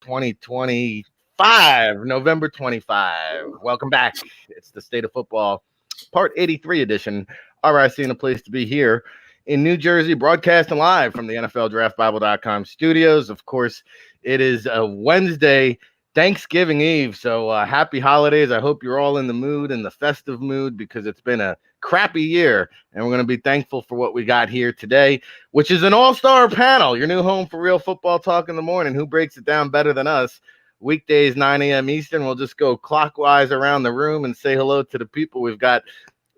2025, November 25. Welcome back. It's the State of Football, Part 83 edition. RIC and a place to be here in New Jersey, broadcasting live from the NFLDraftBible.com studios. Of course, it is a Wednesday, Thanksgiving Eve. So happy holidays. I hope you're all in the mood, in the festive mood, because it's been a crappy year. And we're going to be thankful for what we got here today, which is an all-star panel, your new home for real football talk in the morning. Who breaks it down better than us? Weekdays, 9 a.m. Eastern. We'll just go clockwise around the room and say hello to the people. We've got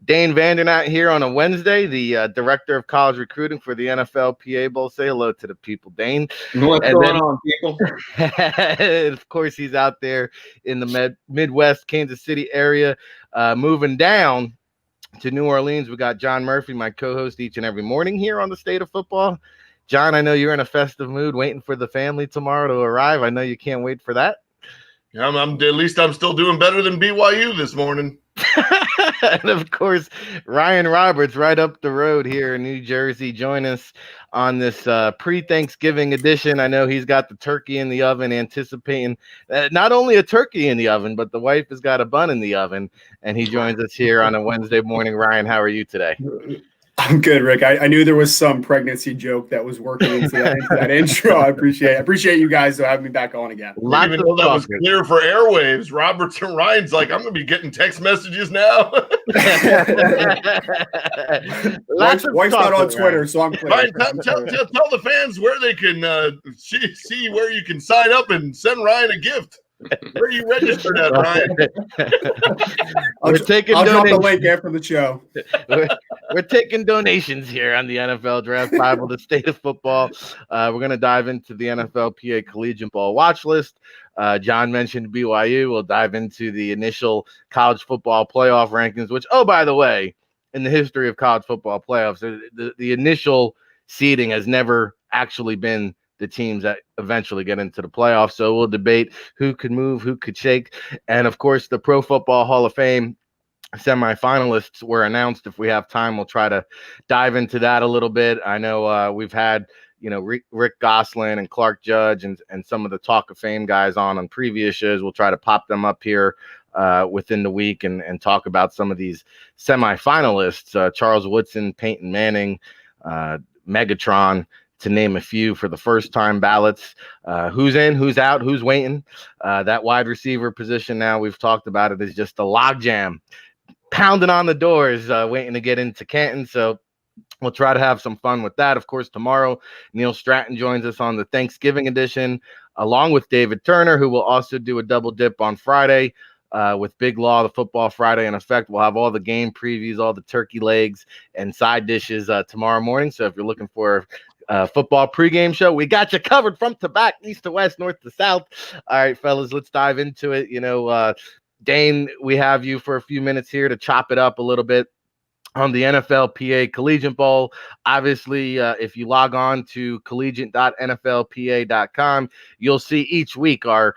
Dane Vandernat here on a Wednesday, the director of college recruiting for the NFLPA Bowl. Say hello to the people, Dane. What's going on, people? Of course, he's out there in the Midwest, Kansas City area. Moving down to New Orleans, we got John Murphy, my co-host each and every morning here on the State of Football. John, I know you're in a festive mood, waiting for the family tomorrow to arrive. I know you can't wait for that. Yeah, at least I'm still doing better than BYU this morning. And of course, Ryan Roberts, right up the road here in New Jersey, join us on this pre-Thanksgiving edition. I know he's got the turkey in the oven, anticipating not only a turkey in the oven, but the wife has got a bun in the oven, and he joins us here on a Wednesday morning. Ryan, how are you today? I'm good, Rick. I knew there was some pregnancy joke that was working into that intro. I appreciate you guys having me back on again. I didn't even know that was clear for airwaves. Roberts and Ryan's like, I'm going to be getting text messages now. Wife's not on Twitter, so I'm clear. Ryan, tell the fans where they can see where you can sign up and send Ryan a gift. Where are you registered at, Ryan? I'll drop the link after the show. We're taking donations here on the NFL Draft Bible, the State of Football. We're going to dive into the NFLPA Collegiate Ball watch list. John mentioned BYU. We'll dive into the initial college football playoff rankings, which, oh, by the way, in the history of college football playoffs, the initial seeding has never actually been the teams that eventually get into the playoffs. So we'll debate who could move, who could shake. And of course, the Pro Football Hall of Fame semifinalists were announced. If we have time, we'll try to dive into that a little bit. I know we've had, Rick Gosselin and Clark Judge and some of the Talk of Fame guys on previous shows. We'll try to pop them up here within the week and talk about some of these semifinalists, Charles Woodson, Peyton Manning, Megatron, to name a few for the first time ballots. Who's in, who's out, who's waiting. That wide receiver position now, we've talked about it, is just a logjam, pounding on the doors, waiting to get into Canton. So we'll try to have some fun with that. Of course, tomorrow, Neil Stratton joins us on the Thanksgiving edition, along with David Turner, who will also do a double dip on Friday. With Big Law, the Football Friday in effect. We'll have all the game previews, all the turkey legs and side dishes tomorrow morning. So if you're looking for football pregame show, we got you covered from to back, east to west, north to south. All right, fellas, let's dive into it. Dane, we have you for a few minutes here to chop it up a little bit on the NFLPA Collegiate Bowl. Obviously, if you log on to collegiate.nflpa.com, you'll see each week our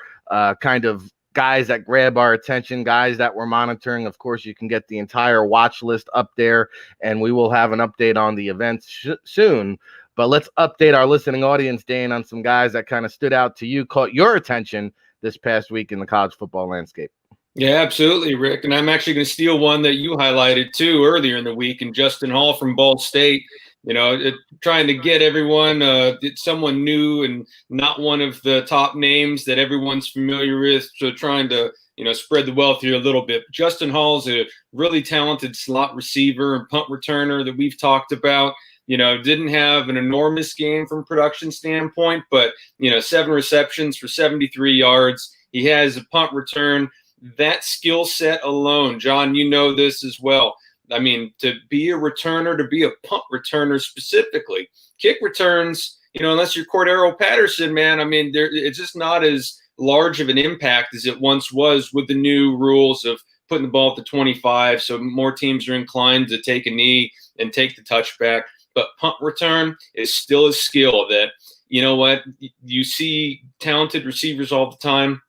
kind of guys that grab our attention, guys that we're monitoring. Of course, you can get the entire watch list up there, and we will have an update on the events soon. But let's update our listening audience, Dane, on some guys that kind of stood out to you, caught your attention this past week in the college football landscape. Yeah, absolutely, Rick. And I'm actually going to steal one that you highlighted too earlier in the week, and Justin Hall from Ball State. Trying to get everyone someone new and not one of the top names that everyone's familiar with. So trying to spread the wealth here a little bit. Justin Hall's a really talented slot receiver and punt returner that we've talked about. Didn't have an enormous game from production standpoint, but 7 receptions for 73 yards. He has a punt return. That skill set alone, John, this as well. I mean, to be a returner, to be a punt returner specifically, kick returns, unless you're Cordero Patterson, man, I mean, it's just not as large of an impact as it once was with the new rules of putting the ball at the 25. So more teams are inclined to take a knee and take the touchback. But punt return is still a skill that, you see talented receivers all the time,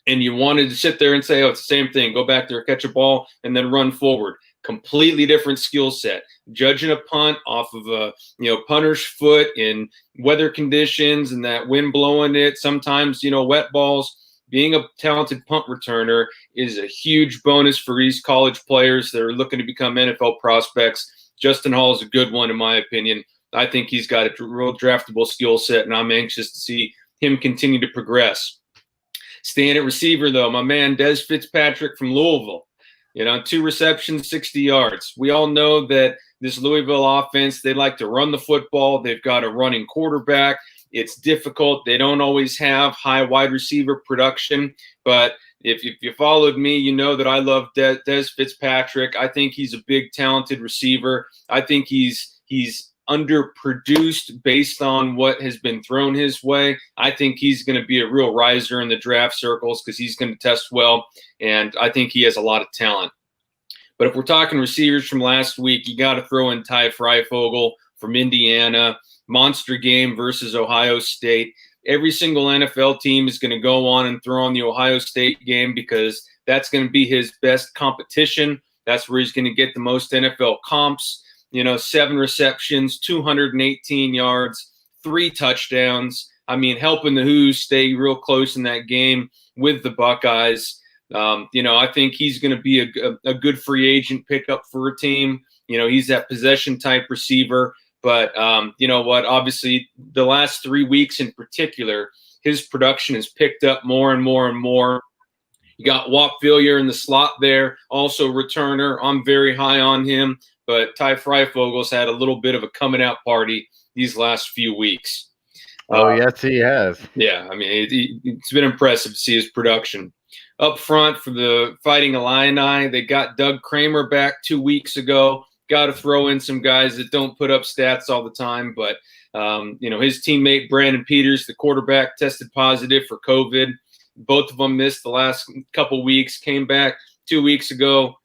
and you wanted to sit there and say, oh, it's the same thing. Go back there, catch a ball, and then run forward. completely different skill set. Judging a punt off of a punter's foot in weather conditions and that wind blowing it, sometimes wet balls. Being a talented punt returner is a huge bonus for these college players that are looking to become NFL prospects. Justin Hall is a good one, in my opinion. I think he's got a real draftable skill set, and I'm anxious to see him continue to progress. Staying at receiver, though, my man Des Fitzpatrick from Louisville. 2 receptions, 60 yards. We all know that this Louisville offense, they like to run the football. They've got a running quarterback. It's difficult. They don't always have high wide receiver production. But if you followed me, you know that I love Des Fitzpatrick. I think he's a big, talented receiver. I think he's underproduced based on what has been thrown his way. I think he's going to be a real riser in the draft circles because he's going to test well, and I think he has a lot of talent. But if we're talking receivers from last week, you got to throw in Ty Freifogel from Indiana. Monster game versus Ohio State. Every single NFL team is going to go on and throw on the Ohio State game because that's going to be his best competition. That's where he's going to get the most NFL comps. 7 receptions, 218 yards, 3 touchdowns. I mean, helping the Who's stay real close in that game with the Buckeyes. I think he's going to be a good free agent pickup for a team. He's that possession type receiver. But you know what? Obviously, the last 3 weeks in particular, his production has picked up more and more and more. You got Whop Villier in the slot there, also returner. I'm very high on him. But Ty Freifogel's had a little bit of a coming out party these last few weeks. Oh, yes, he has. Yeah, I mean, it's been impressive to see his production. Up front for the Fighting Illini, they got Doug Kramer back 2 weeks ago. Got to throw in some guys that don't put up stats all the time. But, his teammate Brandon Peters, the quarterback, tested positive for COVID. Both of them missed the last couple weeks, came back 2 weeks ago.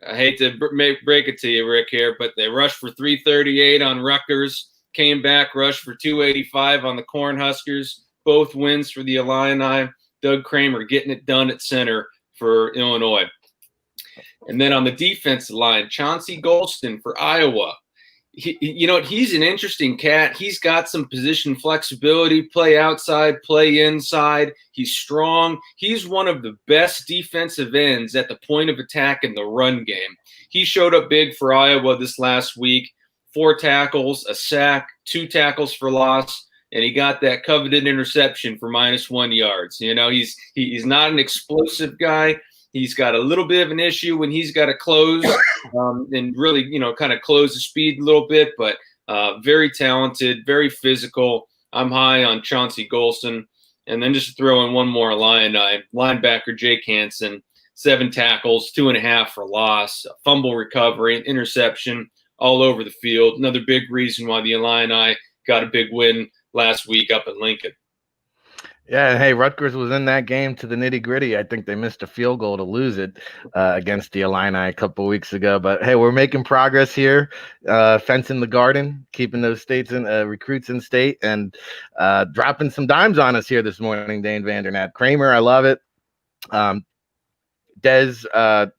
I hate to break it to you, Rick, here, but they rushed for 338 on Rutgers, came back, rushed for 285 on the Cornhuskers. Both wins for the Illini. Doug Kramer getting it done at center for Illinois. And then on the defensive line, Chauncey Golston for Iowa. He's an interesting cat. He's got some position flexibility, play outside, play inside. He's strong. He's one of the best defensive ends at the point of attack in the run game. He showed up big for Iowa this last week. 4 tackles, a sack, 2 tackles for loss, and he got that coveted interception for -1 yards. He's not an explosive guy. He's got a little bit of an issue when he's got to close and really, kind of close the speed a little bit, but very talented, very physical. I'm high on Chauncey Golston. And then just throw in one more linebacker, Jake Hansen, 7 tackles, 2.5 for loss, a fumble recovery, an interception all over the field. Another big reason why the Illini got a big win last week up in Lincoln. Yeah, hey, Rutgers was in that game to the nitty-gritty. I think they missed a field goal to lose it against the Illini a couple of weeks ago. But, hey, we're making progress here, fencing the garden, keeping those recruits in state, and dropping some dimes on us here this morning, Dane Vandernat. Kramer, I love it. Des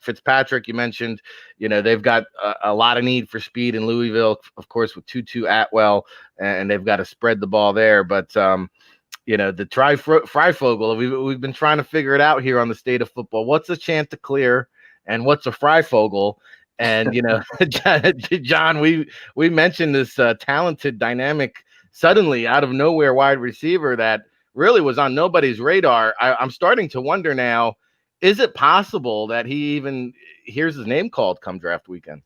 Fitzpatrick, you mentioned, they've got a lot of need for speed in Louisville, of course, with Tutu Atwell, and they've got to spread the ball there. But, the Freifogel, we've been trying to figure it out here on the State of Football. What's a chance to clear and what's a Freifogel? And, John, we mentioned this talented, dynamic, suddenly out of nowhere wide receiver that really was on nobody's radar. I'm starting to wonder now, is it possible that he even hears his name called come draft weekend?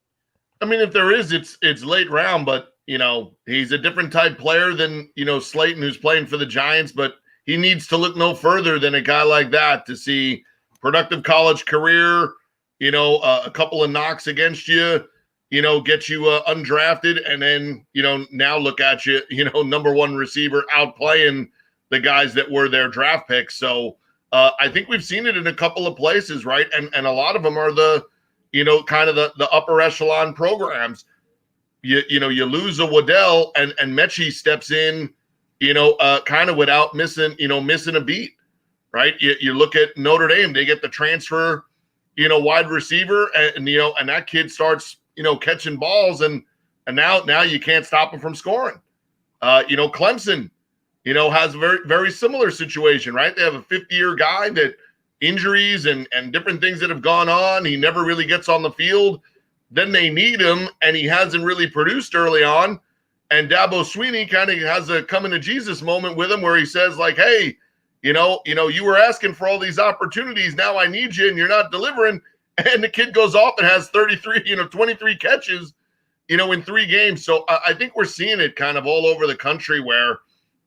I mean, if there is, it's late round, but he's a different type player than, Slayton, who's playing for the Giants, but he needs to look no further than a guy like that to see productive college career, a couple of knocks against you, get you undrafted, and then, now look at you, number 1 receiver outplaying the guys that were their draft picks. So I think we've seen it in a couple of places, right? And a lot of them are the, kind of the upper echelon programs. You lose a Waddell and Mechie steps in, kind of without missing a beat, right? You look at Notre Dame, they get the transfer, wide receiver, and that kid starts, catching balls, and now you can't stop him from scoring. Clemson, has a very, very similar situation, right? They have a 50-year guy that injuries and different things that have gone on. He never really gets on the field. Then they need him, and he hasn't really produced early on. And Dabo Swinney kind of has a coming to Jesus moment with him where he says, like, hey, you were asking for all these opportunities. Now I need you, and you're not delivering. And the kid goes off and has 23 catches, in 3 games. So I think we're seeing it kind of all over the country where,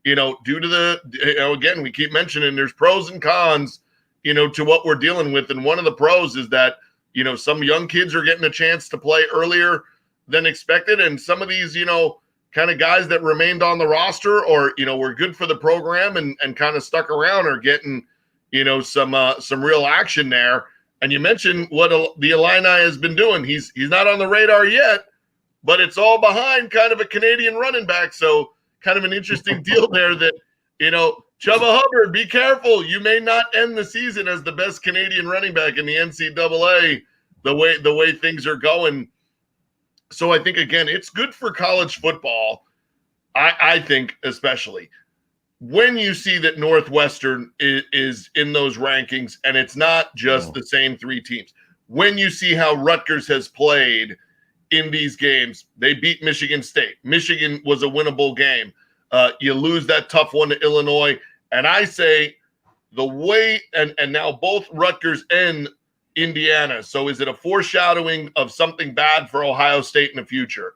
due to again, we keep mentioning there's pros and cons, to what we're dealing with. And one of the pros is that, some young kids are getting a chance to play earlier than expected. And some of these, kind of guys that remained on the roster or, were good for the program and kind of stuck around are getting, some real action there. And you mentioned what the Illini has been doing. He's not on the radar yet, but it's all behind kind of a Canadian running back. So kind of an interesting deal there that, Chubba Hubbard, be careful. You may not end the season as the best Canadian running back in the NCAA the way things are going. So I think, again, it's good for college football, I think, especially when you see that Northwestern is in those rankings and it's not just the same 3 teams. When you see how Rutgers has played in these games, they beat Michigan State. Michigan was a winnable game. You lose that tough one to Illinois. And I say the way – and now both Rutgers and Indiana. So is it a foreshadowing of something bad for Ohio State in the future?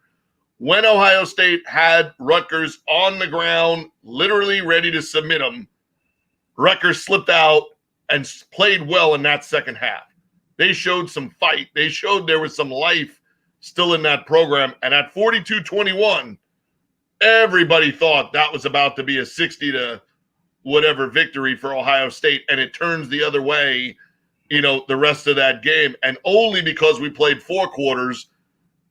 When Ohio State had Rutgers on the ground, literally ready to submit them, Rutgers slipped out and played well in that second half. They showed some fight. They showed there was some life still in that program. And at 42-21, everybody thought that was about to be a 60 to whatever victory for Ohio State. And it turns the other way, the rest of that game. And only because we played 4 quarters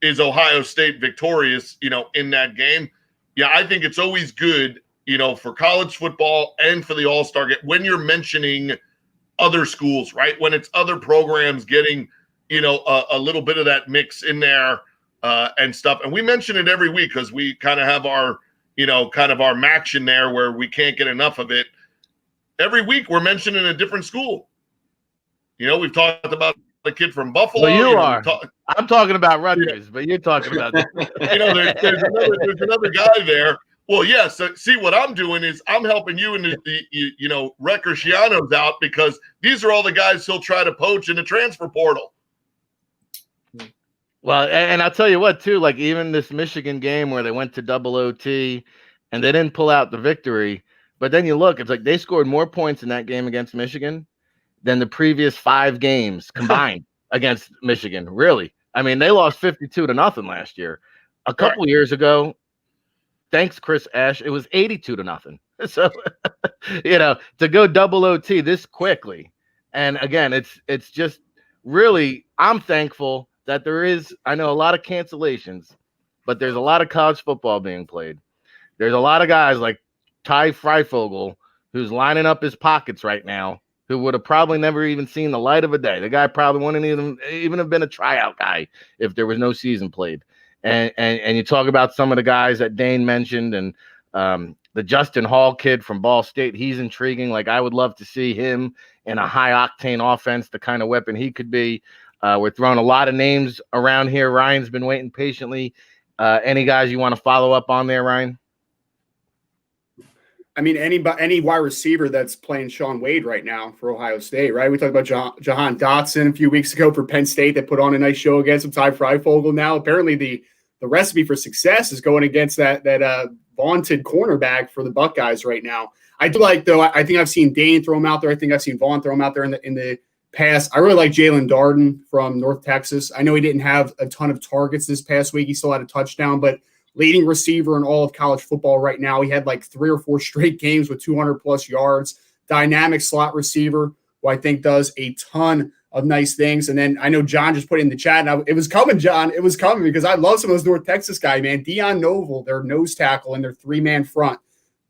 is Ohio State victorious, in that game. Yeah, I think it's always good, for college football and for the All-Star game when you're mentioning other schools, right? When it's other programs getting, a little bit of that mix in there and stuff. And we mention it every week because we kind of have our, kind of our match in there where we can't get enough of it. Every week we're mentioning a different school. We've talked about the kid from Buffalo. Well, I'm talking about Rutgers, but you're talking about there's another guy there. Well, yeah. So see, what I'm doing is I'm helping you and the Recurcianos out because these are all the guys he'll try to poach in the transfer portal. Well, and I'll tell you what, too, like even this Michigan game where they went to double OT and they didn't pull out the victory. But then you look, it's like they scored more points in that game against Michigan than the previous 5 games combined against Michigan. Really. I mean, they lost 52-0 last year. A couple years ago, thanks, Chris Ash, it was 82-0. So, to go double OT this quickly. And again, it's just really, I'm thankful that there is, I know a lot of cancellations, but there's a lot of college football being played. There's a lot of guys like Ty Freifogel who's lining up his pockets right now, who would have probably never even seen the light of a day. The guy probably wouldn't even have been a tryout guy if there was no season played. And you talk about some of the guys that Dane mentioned and the Justin Hall kid from Ball State, he's intriguing. Like I would love to see him in a high-octane offense, the kind of weapon he could be. We're throwing a lot of names around here. Ryan's been waiting patiently. Any guys you want to follow up on there, Ryan? I mean, any wide receiver that's playing Sean Wade right now for Ohio State, right? We talked about Jahan Dotson a few weeks ago for Penn State that put on a nice show against him. Ty Freifogel. Now, apparently the recipe for success is going against that vaunted cornerback for the Buckeyes right now. I do like, though, I think I've seen Dane throw him out there. I think I've seen Vaughn throw him out there in the past. I really like Jalen Darden from North Texas. I know he didn't have a ton of targets this past week. He still had a touchdown, but leading receiver in all of college football right now. He had like 3 or 4 straight games with 200-plus yards. Dynamic slot receiver, who I think does a ton of nice things. And then I know John just put it in the chat. And it was coming, John. It was coming because I love some of those North Texas guys, man. Deion Noble, their nose tackle, and their 3-man front.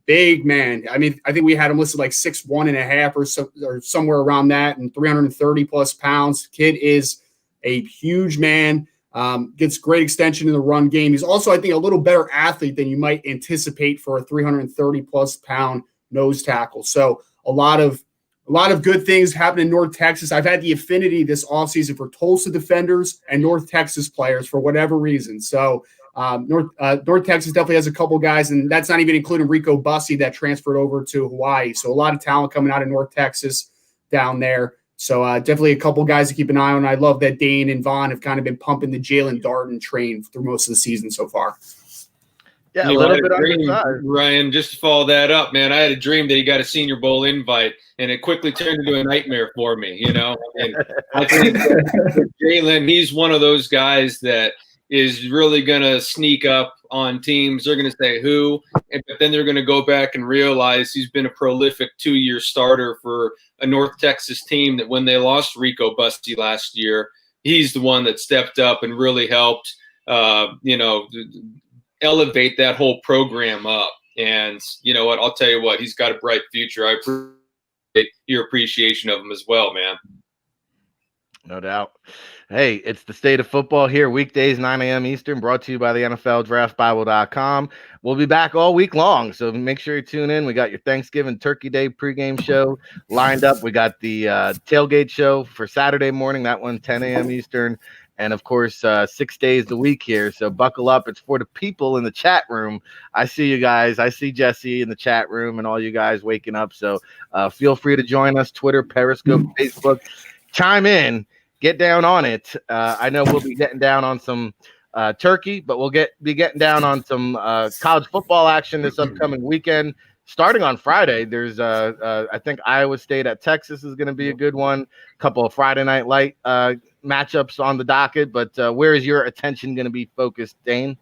Big man. I mean, I think we had him listed like 6'1.5" or somewhere around that, and 330 plus pounds. Kid is a huge man. Gets great extension in the run game. He's also, I think, a little better athlete than you might anticipate for a 330 plus pound nose tackle. So a lot of good things happen in North Texas. I've had the affinity this offseason for Tulsa defenders and North Texas players for whatever reason. So North Texas definitely has a couple guys, and that's not even including Rico Bussey that transferred over to Hawaii. So a lot of talent coming out of North Texas down there. So definitely a couple guys to keep an eye on. I love that Dane and Vaughn have kind of been pumping the Jalen Darden train through most of the season so far. Yeah, a little bit undersized. Ryan, just to follow that up, man, I had a dream that he got a Senior Bowl invite, and it quickly turned into a nightmare for me, And I think Jalen, he's one of those guys that is really going to sneak up on teams. They're going to say who, but then they're going to go back and realize he's been a prolific 2-year starter for a North Texas team that when they lost Rico Bussey last year, he's the one that stepped up and really helped, elevate that whole program up. And you know what? I'll tell you what, he's got a bright future. I appreciate your appreciation of him as well, man. No doubt. Hey, it's the State of Football here, weekdays, 9 a.m. Eastern, brought to you by the NFLDraftBible.com. We'll be back all week long, so make sure you tune in. We got your Thanksgiving Turkey Day pregame show lined up. We got the tailgate show for Saturday morning, that one, 10 a.m. Eastern. And, of course, 6 days a week here, so buckle up. It's for the people in the chat room. I see you guys. I see Jesse in the chat room and all you guys waking up. So feel free to join us, Twitter, Periscope, Facebook. Chime in. Get down on it. I know we'll be getting down on some turkey, but we'll be getting down on some college football action this upcoming weekend. Starting on Friday, there's I think Iowa State at Texas is going to be a good one. A couple of Friday Night Light matchups on the docket, but where is your attention going to be focused, Dane?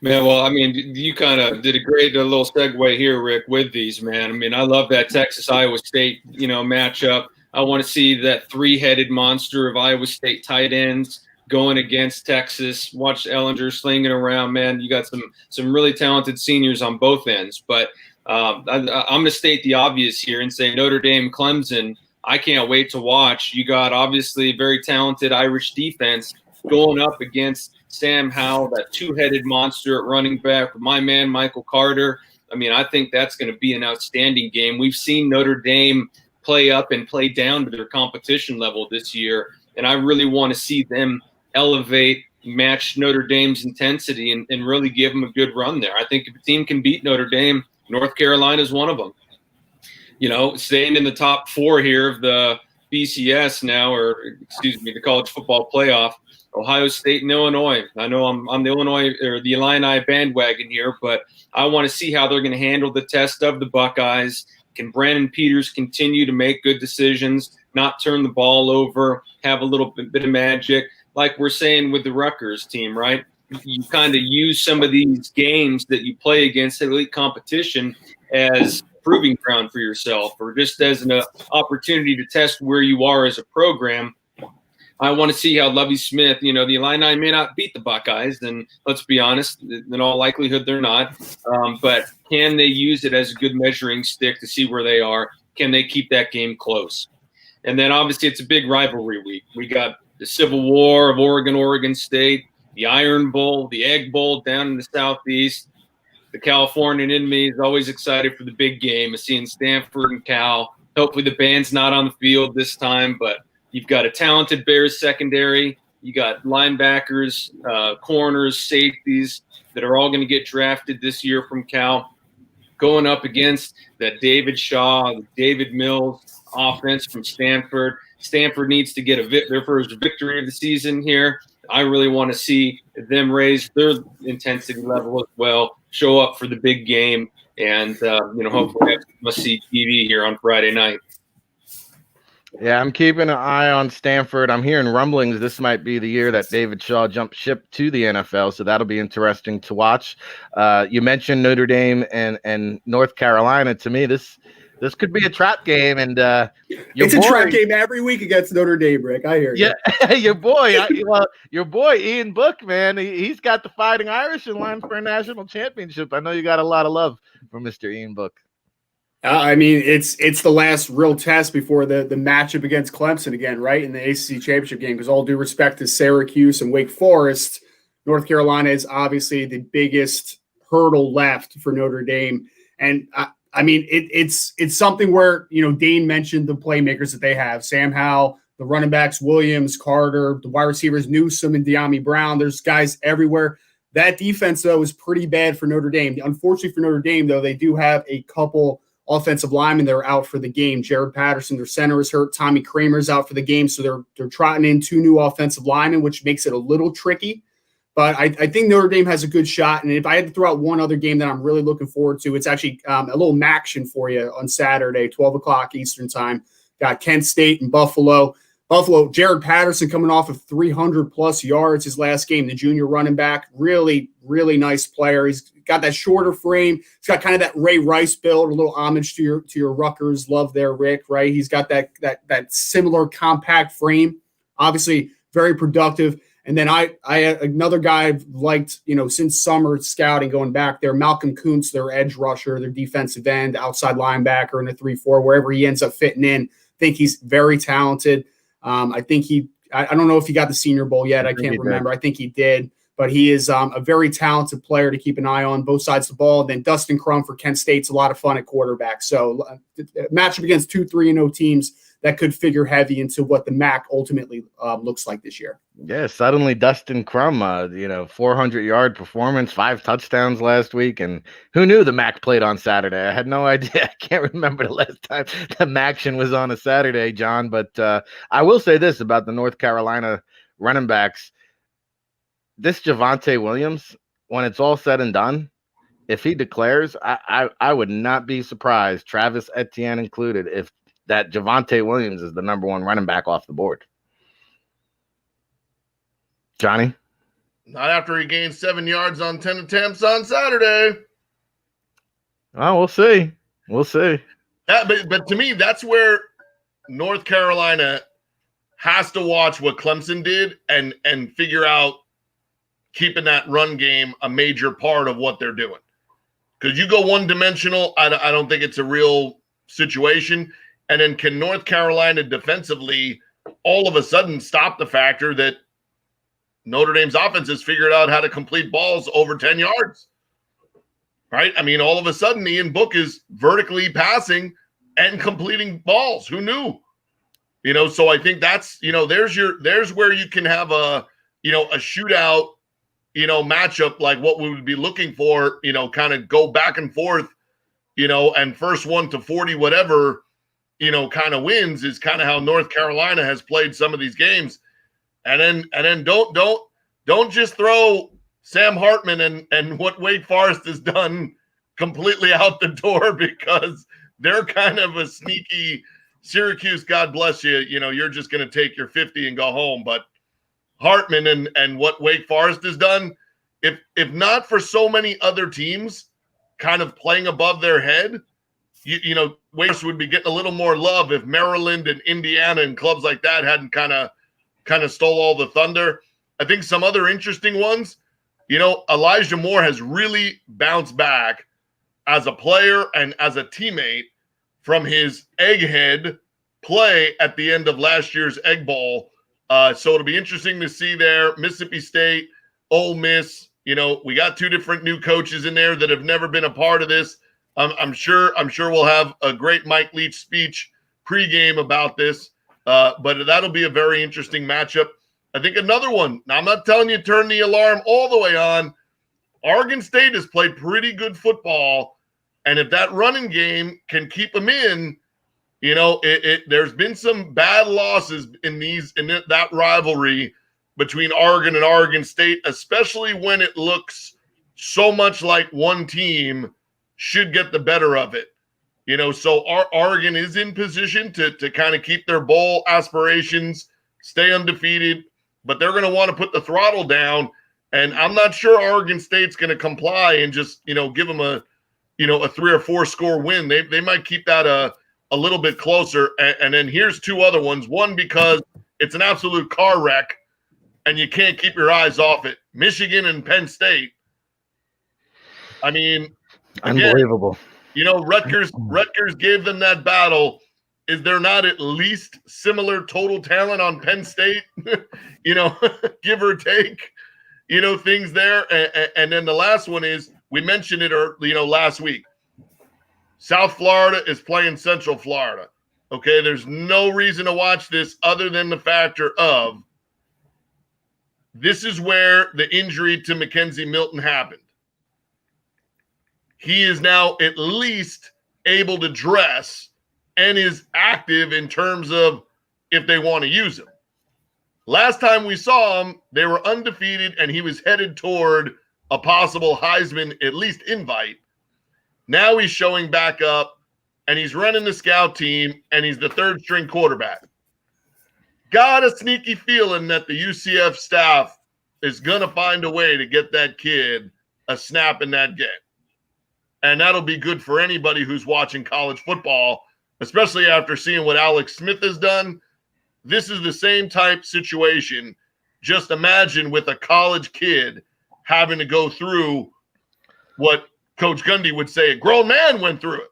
Man, well, I mean, you kind of did a great little segue here, Rick, with these, man. I mean, I love that Texas-Iowa State, matchup. I want to see that three-headed monster of Iowa State tight ends going against Texas. Watch Ellinger slinging around, man. You got some really talented seniors on both ends. But I'm going to state the obvious here and say Notre Dame, Clemson, I can't wait to watch. You got obviously very talented Irish defense going up against Sam Howell, that two-headed monster at running back with my man Michael Carter. I mean, I think that's going to be an outstanding game. We've seen Notre Dame play up and play down to their competition level this year. And I really want to see them elevate, match Notre Dame's intensity and really give them a good run there. I think if a team can beat Notre Dame, North Carolina is one of them. Staying in the top 4 here of the BCS now, the college football playoff, Ohio State and Illinois. I know I'm the Illinois or the Illini bandwagon here, but I want to see how they're going to handle the test of the Buckeyes. Can Brandon Peters continue to make good decisions, not turn the ball over, have a little bit of magic? Like we're saying with the Rutgers team, right? You kind of use some of these games that you play against elite competition as proving ground for yourself or just as an opportunity to test where you are as a program. I want to see how Lovie Smith, the Illini may not beat the Buckeyes, and let's be honest, in all likelihood they're not. But can they use it as a good measuring stick to see where they are? Can they keep that game close? And then obviously it's a big rivalry week. We got the Civil War of Oregon State, the Iron Bowl, the Egg Bowl down in the Southeast. The Californian in me is always excited for the big game of seeing Stanford and Cal. Hopefully the band's not on the field this time, but you've got a talented Bears secondary. You got linebackers, corners, safeties that are all going to get drafted this year from Cal, going up against that David Shaw, David Mills offense from Stanford. Stanford needs to get their first victory of the season here. I really want to see them raise their intensity level as well, show up for the big game, and hopefully have must-see TV here on Friday night. Yeah, I'm keeping an eye on Stanford. I'm hearing rumblings this might be the year that David Shaw jumped ship to the NFL, so that'll be interesting to watch. You mentioned Notre Dame and North Carolina. To me, this This could be a trap game, and it's a trap game every week against Notre Dame, Rick. I hear you. Yeah, your boy Ian Book, man, he's got the Fighting Irish in line for a national championship. I know you got a lot of love for Mr. Ian Book. I mean, it's the last real test before the matchup against Clemson again, right, in the ACC championship game. Because all due respect to Syracuse and Wake Forest, North Carolina is obviously the biggest hurdle left for Notre Dame, and I mean, it's something where, Dane mentioned the playmakers that they have. Sam Howell, the running backs, Williams, Carter, the wide receivers, Newsome and De'Ami Brown. There's guys everywhere. That defense, though, is pretty bad for Notre Dame. Unfortunately for Notre Dame, though, they do have a couple offensive linemen that are out for the game. Jared Patterson, their center, is hurt. Tommy Kramer's out for the game. So they're trotting in 2 new offensive linemen, which makes it a little tricky. But I think Notre Dame has a good shot. And if I had to throw out one other game that I'm really looking forward to, it's actually a little MACtion for you on Saturday, 12 o'clock Eastern time. Got Kent State and Buffalo. Jared Patterson coming off of 300-plus yards his last game, the junior running back. Really, really nice player. He's got that shorter frame. He's got kind of that Ray Rice build, a little homage to your Rutgers love there, Rick, right? He's got that similar compact frame. Obviously, very productive. And then I another guy I've liked, since summer scouting going back there, Malcolm Koontz, their edge rusher, their defensive end, outside linebacker in a 3-4, wherever he ends up fitting in. I think he's very talented. I think I don't know if he got the Senior Bowl yet. I can't remember. I think he did. But he is a very talented player to keep an eye on both sides of the ball. Then Dustin Crum for Kent State's a lot of fun at quarterback. So matchup against 2 3-0 teams that could figure heavy into what the MAC ultimately looks like this year. Yeah, suddenly Dustin Crum, 400-yard performance, 5 touchdowns last week. And who knew the MAC played on Saturday? I had no idea. I can't remember the last time the MACtion was on a Saturday, John. But I will say this about the North Carolina running backs. This Javonte Williams, when it's all said and done, if he declares, I would not be surprised, Travis Etienne included, if that Javonte Williams is the number 1 running back off the board. Johnny? Not after he gained 7 yards on 10 attempts on Saturday. Oh, we'll see. We'll see. But to me, that's where North Carolina has to watch what Clemson did and figure out keeping that run game a major part of what they're doing. Because you go one-dimensional, I don't think it's a real situation. And then can North Carolina defensively all of a sudden stop the factor that Notre Dame's offense has figured out how to complete balls over 10 yards? Right? I mean, all of a sudden, Ian Book is vertically passing and completing balls. Who knew? So I think that's, there's where you can have a shootout, matchup like what we would be looking for, kind of go back and forth, and first one to 40, whatever, kind of wins is kind of how North Carolina has played some of these games. And then don't just throw Sam Hartman and what Wake Forest has done completely out the door, because they're kind of a sneaky Syracuse. God bless you. You're just going to take your 50 and go home. But Hartman and what Wake Forest has done, if not for so many other teams kind of playing above their head, Wake Forest would be getting a little more love if Maryland and Indiana and clubs like that hadn't kind of stole all the thunder. I think some other interesting ones, Elijah Moore has really bounced back as a player and as a teammate from his egghead play at the end of last year's Egg Bowl. So it'll be interesting to see there. Mississippi State, Ole Miss, we got 2 different new coaches in there that have never been a part of this. I'm sure we'll have a great Mike Leach speech pregame about this. But that'll be a very interesting matchup. I think another one. Now, I'm not telling you to turn the alarm all the way on. Oregon State has played pretty good football, and if that running game can keep them in, there's been some bad losses in that rivalry between Oregon and Oregon State, especially when it looks so much like one team should get the better of it. So Oregon is in position to kind of keep their bowl aspirations, stay undefeated, but they're going to want to put the throttle down. And I'm not sure Oregon State's going to comply and just, give them a a 3 or 4 score win. They might keep that a little bit closer. And then here's 2 other ones. One, because it's an absolute car wreck and you can't keep your eyes off it. Michigan and Penn State. I mean, again, unbelievable. Rutgers gave them that battle. Is there not at least similar total talent on Penn State? Give or take, things there. And then the last one is, we mentioned it, last week. South Florida is playing Central Florida. Okay, there's no reason to watch this other than the factor of this is where the injury to Mackenzie Milton happened. He is now at least able to dress and is active in terms of if they want to use him. Last time we saw him, they were undefeated, and he was headed toward a possible Heisman at least invite. Now he's showing back up, and he's running the scout team, and he's the 3rd-string quarterback. Got a sneaky feeling that the UCF staff is going to find a way to get that kid a snap in that game. And that'll be good for anybody who's watching college football, especially after seeing what Alex Smith has done. This is the same type situation. Just imagine with a college kid having to go through what Coach Gundy would say a grown man went through it.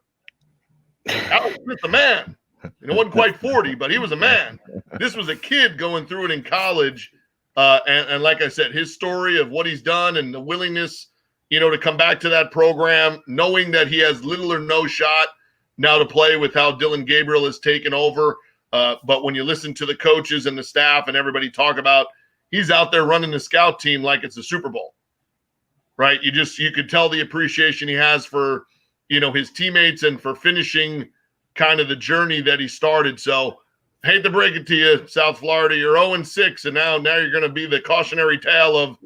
Alex Smith, a man. It wasn't quite 40, but he was a man. This was a kid going through it in college. And like I said, his story of what he's done and the willingness, to come back to that program, knowing that he has little or no shot now to play with how Dylan Gabriel has taken over. But when you listen to the coaches and the staff and everybody talk about, he's out there running the scout team like it's a Super Bowl, right? You could tell the appreciation he has for, his teammates and for finishing kind of the journey that he started. So hate to break it to you, South Florida, you're 0-6, and now you're going to be the cautionary tale of,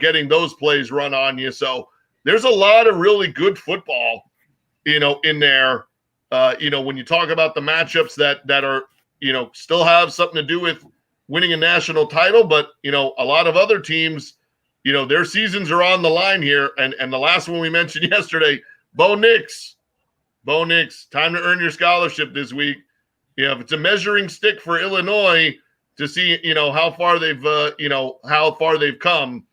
getting those plays run on you. So there's a lot of really good football, in there. When you talk about the matchups that are, still have something to do with winning a national title, but, a lot of other teams, their seasons are on the line here. And the last one we mentioned yesterday, Bo Nix, time to earn your scholarship this week. If it's a measuring stick for Illinois to see, how far they've come,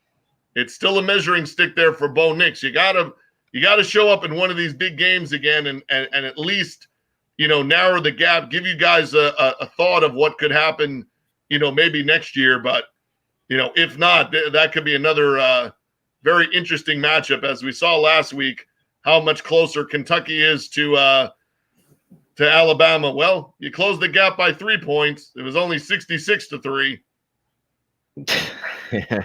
it's still a measuring stick there for Bo Nix. You gotta show up in one of these big games again and at least, narrow the gap, give you guys a thought of what could happen, maybe next year. But, if not, that could be another very interesting matchup, as we saw last week, how much closer Kentucky is to Alabama. Well, you closed the gap by 3 points. It was only 66-3. Yeah.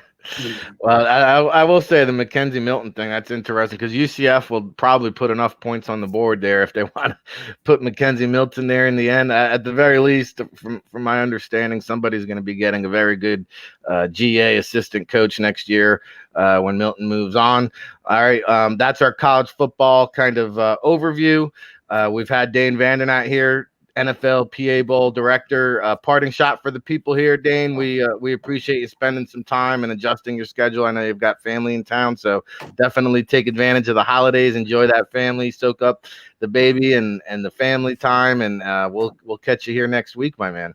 Well, I will say the Mackenzie Milton thing, that's interesting because UCF will probably put enough points on the board there if they want to put Mackenzie Milton there in the end. At the very least, from my understanding, somebody's going to be getting a very good GA assistant coach next year when Milton moves on. All right, that's our college football kind of overview. We've had Dane Vandernat here, NFLPA Bowl director. Parting shot for the people here, Dane. We appreciate you spending some time and adjusting your schedule. I know you've got family in town, so definitely take advantage of the holidays. Enjoy that family, soak up the baby and the family time, and we'll catch you here next week, my man.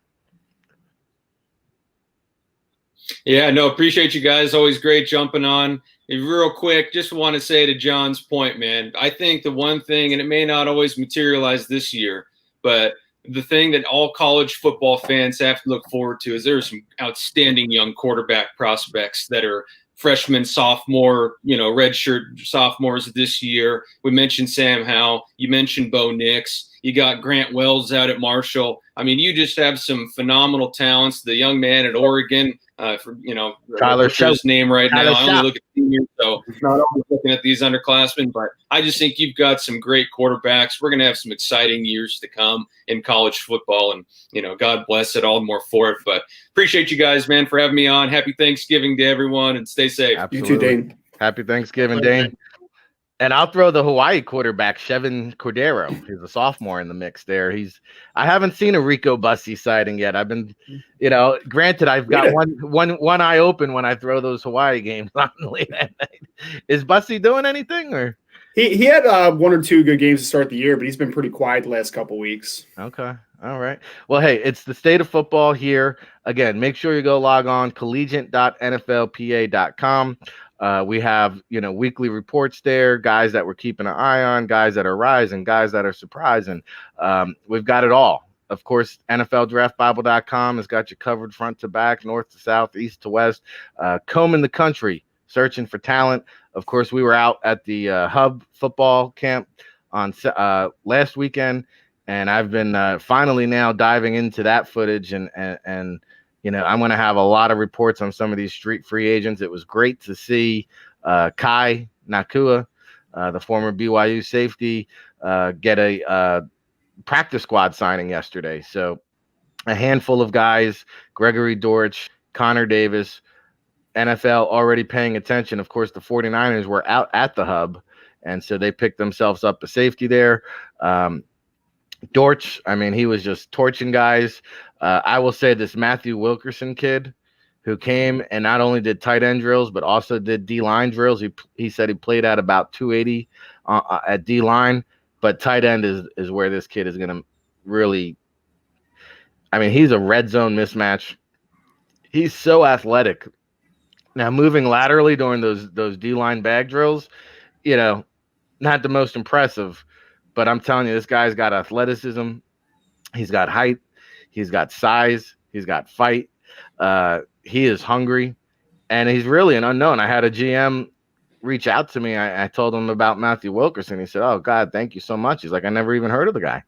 Yeah, no, appreciate you guys. Always great jumping on. Real quick, just want to say to John's point, man, I think the one thing, and it may not always materialize this year, but the thing that all college football fans have to look forward to is there are some outstanding young quarterback prospects that are freshmen, sophomore, redshirt sophomores this year. We mentioned Sam Howell. You mentioned Bo Nix. You got Grant Wells out at Marshall. I mean, you just have some phenomenal talents. The young man at Oregon, Tyler his name right now. I only look at seniors, so not always looking at these underclassmen. But I just think you've got some great quarterbacks. We're going to have some exciting years to come in college football, and God bless it, all the more for it. But appreciate you guys, man, for having me on. Happy Thanksgiving to everyone, and stay safe. Absolutely. You too, Dane. Happy Thanksgiving, Dane. And I'll throw the Hawaii quarterback, Chevin Cordero. He's a sophomore in the mix there. I haven't seen a Rico Bussey sighting yet. I've been, granted, I've got one eye open when I throw those Hawaii games on late at night. Is Bussey doing anything or? He had 1 or 2 good games to start the year, but he's been pretty quiet the last couple weeks. Okay. All right. Well, hey, it's the state of football here. Again, make sure you go log on collegiate.nflpa.com. We have, weekly reports there, guys that we're keeping an eye on, guys that are rising, guys that are surprising. We've got it all. Of course, NFLDraftBible.com has got you covered front to back, north to south, east to west, combing the country, searching for talent. Of course, we were out at the Hub football camp on last weekend, and I've been finally now diving into that footage, and I'm going to have a lot of reports on some of these street free agents. It was great to see Kai Nakua, the former BYU safety, get a practice squad signing yesterday. So a handful of guys, Gregory Dortch, Connor Davis, NFL already paying attention. Of course, the 49ers were out at the Hub, and so they picked themselves up a safety there. Dortch, he was just torching guys. I will say this Matthew Wilkerson kid who came and not only did tight end drills, but also did D-line drills. He said he played at about 280 at D-line, but tight end is where this kid is going to really – he's a red zone mismatch. He's so athletic. Now, moving laterally during those D-line bag drills, not the most impressive, but I'm telling you, this guy's got athleticism. He's got height. He's got size. He's got fight. He is hungry, and he's really an unknown. I had a GM reach out to me. I told him about Matthew Wilkerson. He said, "Oh, God, thank you so much." He's like, "I never even heard of the guy."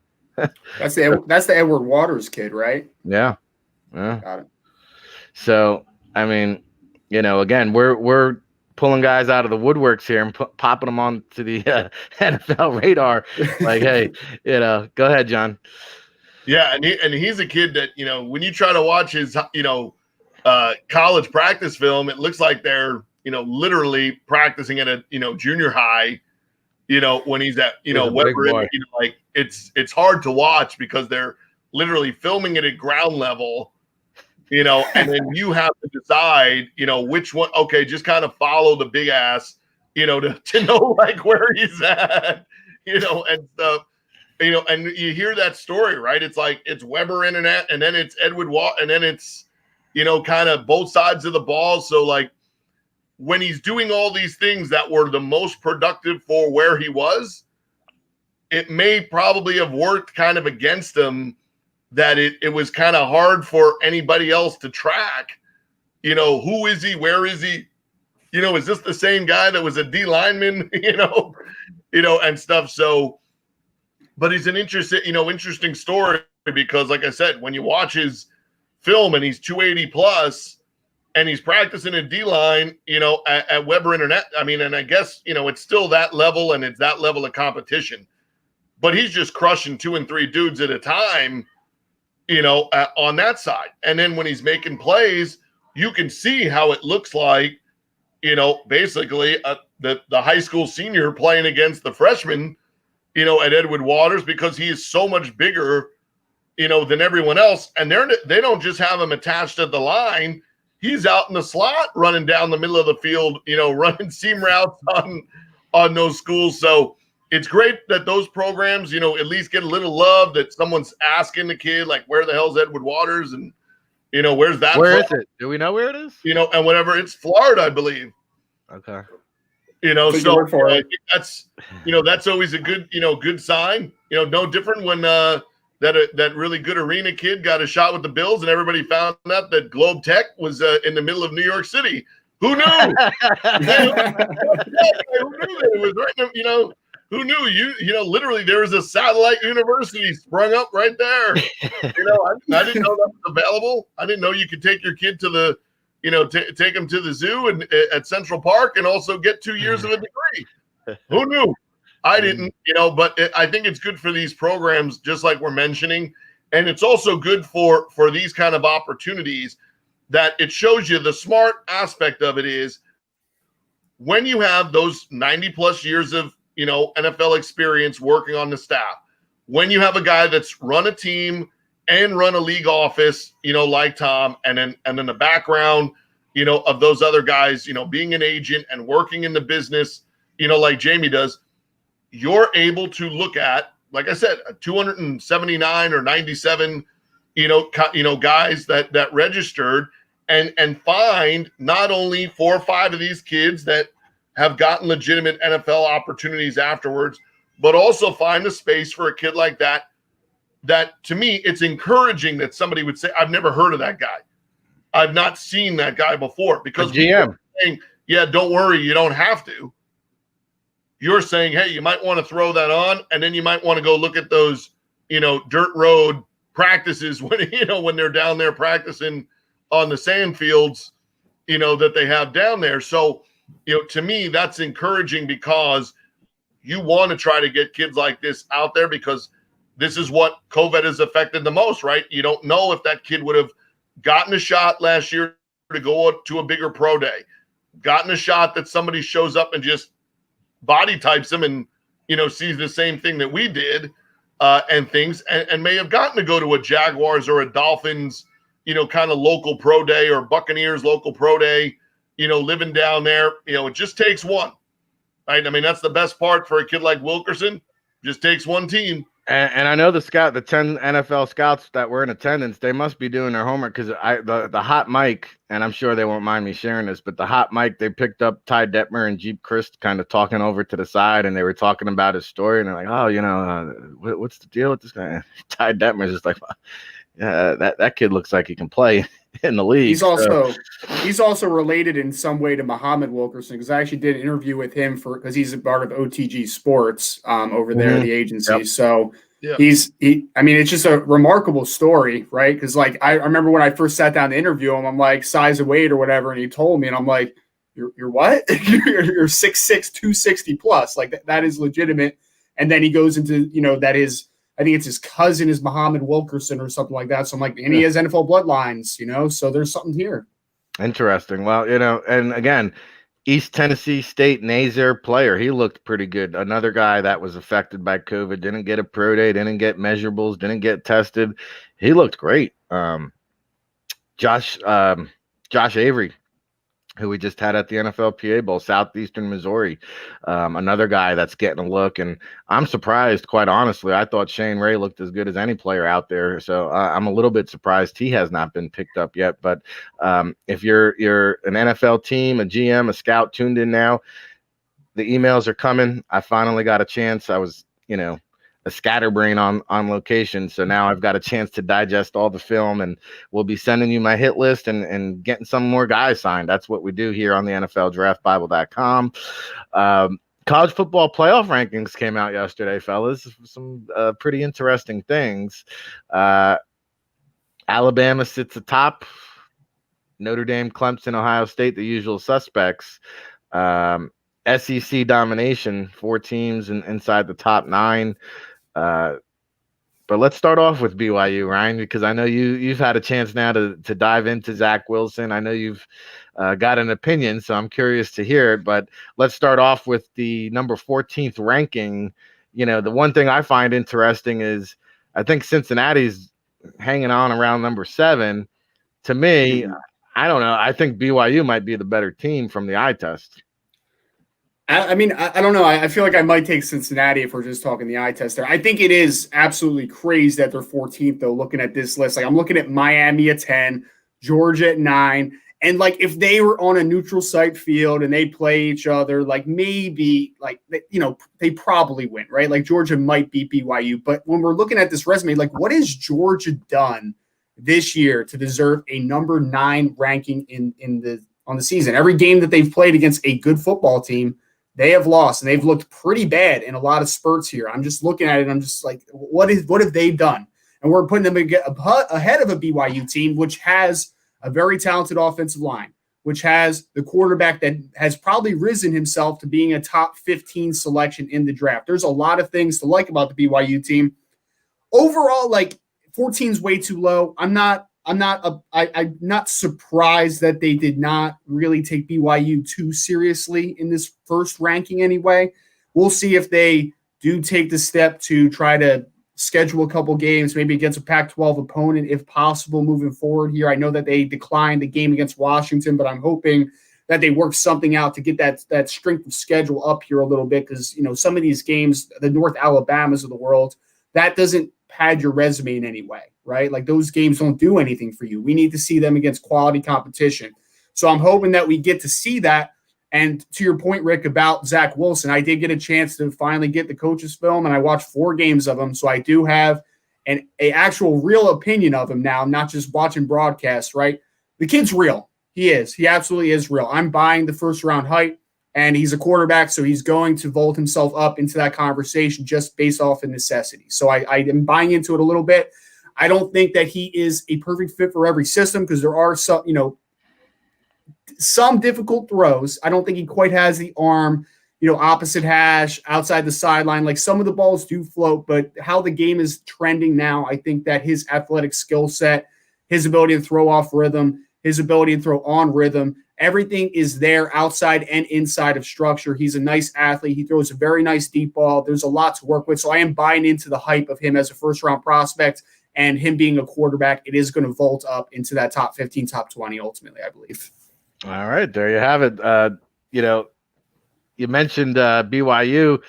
That's the Edward Waters kid, right? Yeah. Got it. So, again, we're pulling guys out of the woodworks here and popping them onto the NFL radar. Like, hey, go ahead, John. Yeah, and he's a kid that, when you try to watch his, college practice film, it looks like they're, literally practicing at a, junior high, when he's at, Weber. It's hard to watch because they're literally filming it at ground level. And then you have to decide, which one. Okay, just kind of follow the big ass, to know like where he's at, and stuff, and you hear that story, right? It's like it's Weber Internet, and then it's Edward Watt, and then it's, kind of both sides of the ball. So like when he's doing all these things that were the most productive for where he was, it may probably have worked kind of against him. That it was kind of hard for anybody else to track, who is he? Where is he? Is this the same guy that was a D lineman, and stuff. So, but he's an interesting story because like I said, when you watch his film and he's 280 plus and he's practicing a D line, at Weber Internet. And I guess, it's still that level and it's that level of competition, but he's just crushing 2 and 3 dudes at a time. On that side. And then when he's making plays, you can see how it looks like, basically the high school senior playing against the freshman, at Edward Waters because he is so much bigger, than everyone else. And they don't just have him attached at the line. He's out in the slot running down the middle of the field, running seam routes on those schools. So it's great that those programs, at least get a little love that someone's asking the kid, like, where the hell's Edward Waters? And, where's that? Where is it? Do we know where it is? And whatever. It's Florida, I believe. Okay. So I think that's always a good, good sign. No different when that really good arena kid got a shot with the Bills and everybody found out that Globe Tech was in the middle of New York City. Who knew? Who knew that it was right? Who knew? Literally there was a satellite university sprung up right there. I didn't know that was available. I didn't know you could take your kid to the, take them to the zoo and at Central Park and also get 2 years of a degree. Who knew? I didn't, but I think it's good for these programs, just like we're mentioning. And it's also good for these kind of opportunities that it shows you the smart aspect of it is when you have those 90 plus years of, NFL experience working on the staff, when you have a guy that's run a team and run a league office, like Tom, and then the background, of those other guys, being an agent and working in the business, like Jamie does, you're able to look at, like I said, 279 or 97, guys that registered and find not only 4 or 5 of these kids that have gotten legitimate NFL opportunities afterwards, but also find a space for a kid like that. That to me, it's encouraging that somebody would say, I've never heard of that guy. I've not seen that guy before, because GM saying, yeah, don't worry, you don't have to. You're saying, hey, you might want to throw that on, and then you might want to go look at those, dirt road practices when they're down there practicing on the sand fields, that they have down there. So, to me, that's encouraging, because you want to try to get kids like this out there, because this is what COVID has affected the most, right? You don't know if that kid would have gotten a shot last year to go to a bigger pro day, gotten a shot that somebody shows up and just body types him and, sees the same thing that we did and things, and may have gotten to go to a Jaguars or a Dolphins, kind of local pro day, or Buccaneers local pro day, living down there. It just takes one, right? I mean, that's the best part for a kid like Wilkerson. Just takes one team. And I know the 10 NFL scouts that were in attendance, they must be doing their homework, because the hot mic, and I'm sure they won't mind me sharing this, but the hot mic, they picked up Ty Detmer and Jeep Christ kind of talking over to the side, and they were talking about his story, and they're like, oh, what's the deal with this guy? Ty Detmer's just like, yeah, that kid looks like he can play in the league. He's also related in some way to Muhammad Wilkerson, because I actually did an interview with him because he's a part of OTG Sports over there at the agency. Yep. So it's just a remarkable story, right? Because I remember when I first sat down to interview him, I'm like, size of weight or whatever, and he told me, and I'm like, you're what? you're 6'6", 260 plus. Like that is legitimate. And then he goes into I think it's his cousin is Muhammad Wilkerson or something like that. So I'm like, and he has NFL bloodlines, so there's something here. Interesting. Well, and again, East Tennessee State Nazer player, he looked pretty good. Another guy that was affected by COVID, didn't get a pro day, didn't get measurables, didn't get tested. He looked great. Josh Avery, who we just had at the NFLPA Bowl, Southeastern Missouri, another guy that's getting a look. And I'm surprised, quite honestly. I thought Shane Ray looked as good as any player out there. So I'm a little bit surprised he has not been picked up yet. But if you're an NFL team, a GM, a scout tuned in now, the emails are coming. I finally got a chance. I was, a scatterbrain on location. So now I've got a chance to digest all the film, and we'll be sending you my hit list and getting some more guys signed. That's what we do here on the NFLDraftBible.com. College football playoff rankings came out yesterday, fellas. Some pretty interesting things. Alabama sits atop. Notre Dame, Clemson, Ohio State, the usual suspects. SEC domination, 4 teams inside the top 9. But let's start off with BYU, Ryan, because I know you've had a chance now to dive into Zach Wilson. I know you've got an opinion, so I'm curious to hear it. But let's start off with the number 14th ranking. The one thing I find interesting is I think Cincinnati's hanging on around number 7. To me, I don't know. I think BYU might be the better team from the eye test. I don't know. I feel like I might take Cincinnati if we're just talking the eye test there. I think it is absolutely crazy that they're 14th, though, looking at this list. Like, I'm looking at Miami at 10, Georgia at 9. And, if they were on a neutral site field and they play each other, maybe, they probably win, right? Like, Georgia might beat BYU. But when we're looking at this resume, what has Georgia done this year to deserve a number 9 ranking on the season? Every game that they've played against a good football team, they have lost, and they've looked pretty bad in a lot of spurts here. I'm just looking at it, and I'm just like, what have they done? And we're putting them ahead of a BYU team, which has a very talented offensive line, which has the quarterback that has probably risen himself to being a top 15 selection in the draft. There's a lot of things to like about the BYU team. Overall, 14 is way too low. I'm not surprised that they did not really take BYU too seriously in this first ranking anyway. We'll see if they do take the step to try to schedule a couple games, maybe against a Pac-12 opponent, if possible, moving forward here. I know that they declined the game against Washington, but I'm hoping that they work something out to get that strength of schedule up here a little bit, because some of these games, the North Alabamas of the world, that doesn't pad your resume in any way, right? Like those games don't do anything for you. We need to see them against quality competition. So I'm hoping that we get to see that. And to your point, Rick, about Zach Wilson, I did get a chance to finally get the coach's film, and I watched 4 games of him. So I do have an actual real opinion of him now, not just watching broadcasts, right? The kid's real. He is. He absolutely is real. I'm buying the first-round hype, and he's a quarterback, so he's going to vault himself up into that conversation just based off of necessity. So I am buying into it a little bit. I don't think that he is a perfect fit for every system, because there are some difficult throws. I don't think he quite has the arm, opposite hash, outside the sideline. Like some of the balls do float, but how the game is trending now, I think that his athletic skill set, his ability to throw off rhythm, his ability to throw on rhythm, everything is there outside and inside of structure. He's a nice athlete. He throws a very nice deep ball. There's a lot to work with. So I am buying into the hype of him as a first-round prospect, and him being a quarterback. It is going to vault up into that top 15, top 20 ultimately, I believe. All right, there you have it. You mentioned BYU,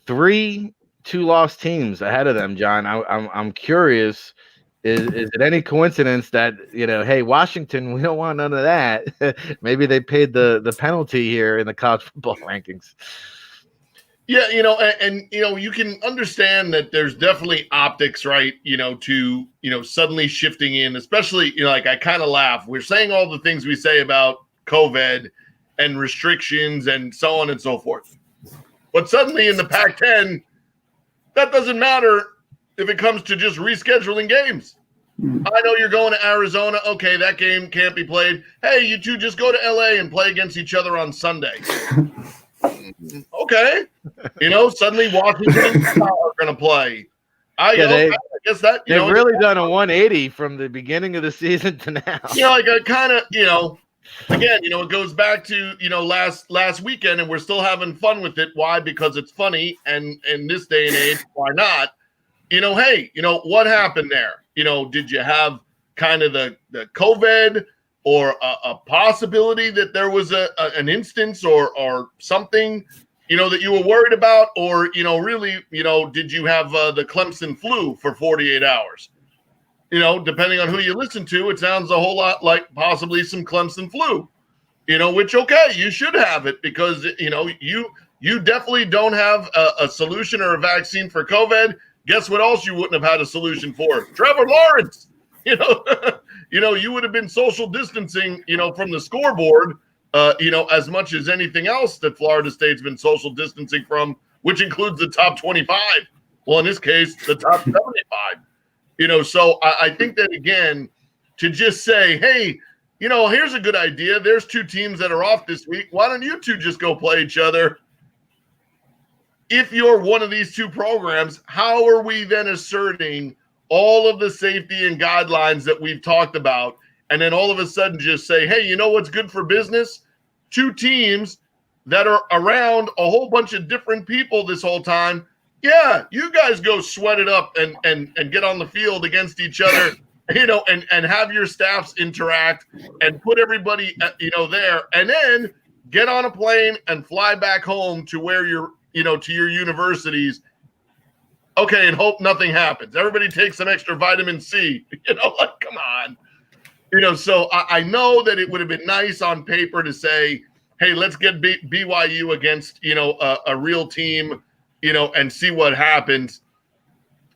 3 2-loss teams ahead of them, John. I'm curious. Is it any coincidence that, hey, Washington, we don't want none of that. Maybe they paid the penalty here in the college football rankings. Yeah, and you can understand that there's definitely optics, right? To suddenly shifting in, especially like I kind of laugh. We're saying all the things we say about COVID and restrictions and so on and so forth, but suddenly in the Pac-10, that doesn't matter if it comes to just rescheduling games. I know you're going to Arizona. Okay, that game can't be played. Hey, you two just go to LA and play against each other on Sunday. Okay. Suddenly Washington and Utah are going to play. I guess that, they've really done a 180 from the beginning of the season to now. I kind of, again, it goes back to, last weekend, and we're still having fun with it. Why? Because it's funny. And in this day and age, why not? Hey, what happened there? Did you have kind of the COVID or a possibility that there was an instance or something, that you were worried about? Or, really, did you have the Clemson flu for 48 hours? Depending on who you listen to, it sounds a whole lot like possibly some Clemson flu, which, okay, you should have it because, you definitely don't have a solution or a vaccine for COVID. Guess what else you wouldn't have had a solution for? Trevor Lawrence. You would have been social distancing, from the scoreboard, as much as anything else that Florida State's been social distancing from, which includes the top 25. Well, in this case, the top 75. So I think that, again, to just say, hey, here's a good idea. There's 2 teams that are off this week. Why don't you 2 just go play each other? If you're one of these 2 programs, how are we then asserting all of the safety and guidelines that we've talked about, and then all of a sudden just say, hey, you know what's good for business? 2 teams that are around a whole bunch of different people this whole time. Yeah, you guys go sweat it up and get on the field against each other, and have your staffs interact and put everybody, there, and then get on a plane and fly back home to where you're, to your universities. Okay, and hope nothing happens. Everybody take some extra vitamin C. Come on. So I know that it would have been nice on paper to say, hey, let's get BYU against, a real team, and see what happens.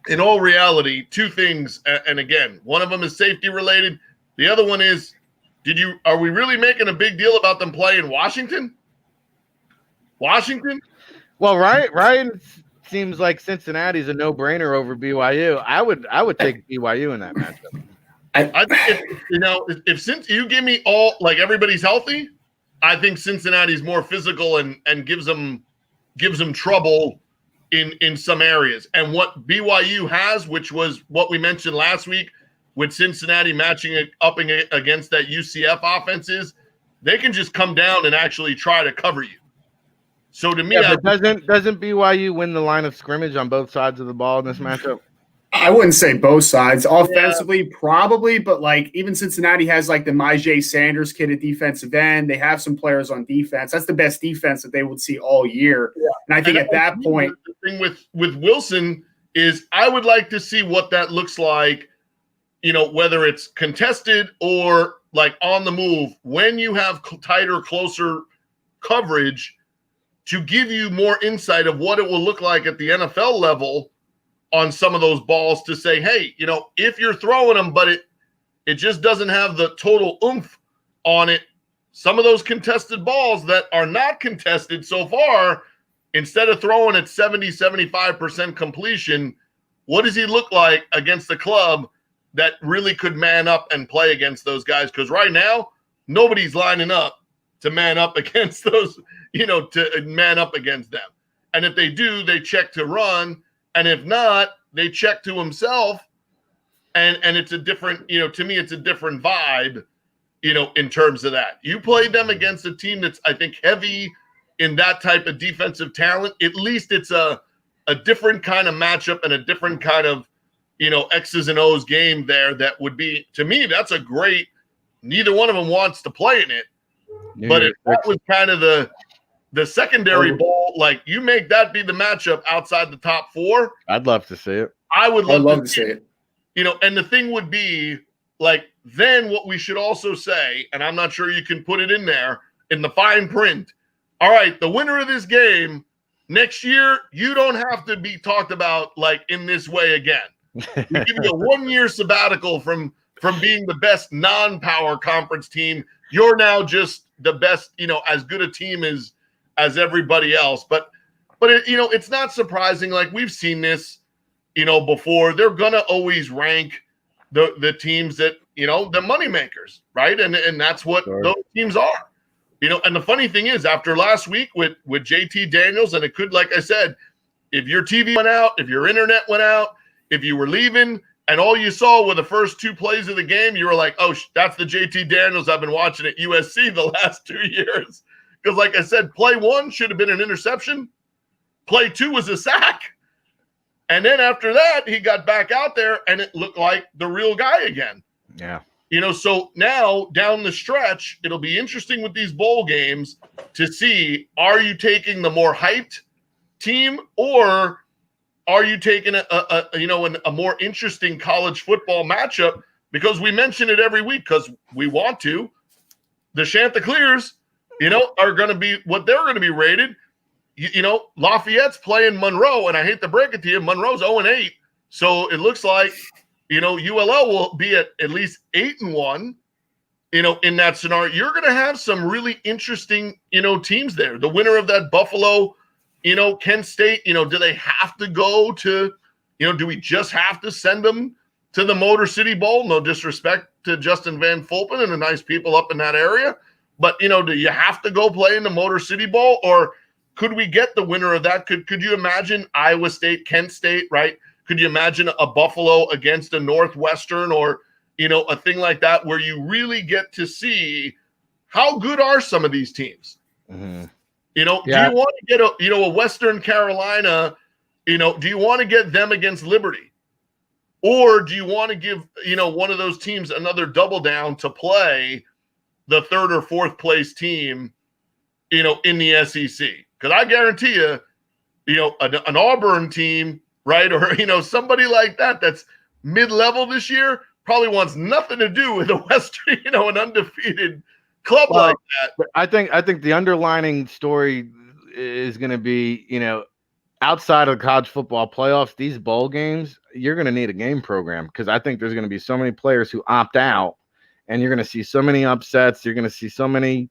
In all reality, 2 things. And again, one of them is safety related. The other one is, are we really making a big deal about them playing Washington? Washington? Well, Ryan seems like Cincinnati's a no-brainer over BYU. I would take BYU in that matchup. I think if since you give me all, like, everybody's healthy, I think Cincinnati's more physical and gives them trouble in some areas. And what BYU has, which was what we mentioned last week, with Cincinnati matching it up against that UCF offense, is they can just come down and actually try to cover you. So to me, but doesn't BYU win the line of scrimmage on both sides of the ball in this matchup? I wouldn't say both sides. Offensively, probably, but like even Cincinnati has like the Myjai Sanders kid at defensive end. They have some players on defense. That's the best defense that they would see all year. Yeah. And I think at that point, the thing with Wilson is I would like to see what that looks like, whether it's contested or like on the move, when you have tighter, closer coverage to give you more insight of what it will look like at the NFL level on some of those balls to say, hey, if you're throwing them, but it just doesn't have the total oomph on it, some of those contested balls that are not contested so far, instead of throwing at 70-75% completion, what does he look like against the club that really could man up and play against those guys? Because right now, nobody's lining up to man up against those, to man up against them. And if they do, they check to run. And if not, they check to himself. And it's a different, to me, it's a different vibe, in terms of that. You played them against a team that's, I think, heavy in that type of defensive talent. At least it's a different kind of matchup and a different kind of, X's and O's game there. That would be, to me, that's a great, neither one of them wants to play in it. Yeah, but if that was kind of the secondary ball, like you make that be the matchup outside the top four. I'd love to see it. I would love to see it. And the thing would be like, then what we should also say, and I'm not sure you can put it in there in the fine print. All right, the winner of this game next year, you don't have to be talked about like in this way again. We give you a 1-year sabbatical from being the best non-power conference team. You're now just the best, as good a team as everybody else. But it's not surprising. Like we've seen this, before. They're gonna always rank the teams that, the money makers, right? And that's what those teams are. And the funny thing is, after last week with JT Daniels, and it could, like I said, if your TV went out, if your internet went out, if you were leaving and all you saw were the first 2 plays of the game, you were like, oh, that's the JT Daniels I've been watching at USC the last 2 years. Because like I said, play 1 should have been an interception. Play 2 was a sack. And then after that, he got back out there and it looked like the real guy again. Yeah. So now down the stretch, it'll be interesting with these bowl games to see, are you taking the more hyped team or are you taking a more interesting college football matchup? Because we mention it every week because we want to. The Chanticleers, are going to be what they're going to be rated. Lafayette's playing Monroe, and I hate to break it to you, Monroe's 0-8. So it looks like, ULL will be at least 8-1, in that scenario. You're going to have some really interesting, teams there. The winner of that Buffalo, Kent State, do they have to go to, do we just have to send them to the Motor City Bowl? No disrespect to Justin Van Fulpen and the nice people up in that area. But, do you have to go play in the Motor City Bowl? Or could we get the winner of that? Could you imagine Iowa State, Kent State, right? Could you imagine a Buffalo against a Northwestern or, a thing like that where you really get to see how good are some of these teams? Mm-hmm. Do you want to get a Western Carolina, do you want to get them against Liberty? Or do you want to give, one of those teams another double down to play the 3rd or 4th place team, in the SEC? Because I guarantee you, an Auburn team, right? Or, somebody like that that's mid-level this year probably wants nothing to do with a Western, an undefeated club like that. I think the underlining story is going to be, outside of college football playoffs, these bowl games, you're going to need a game program because I think there's going to be so many players who opt out and you're going to see so many upsets. You're going to see so many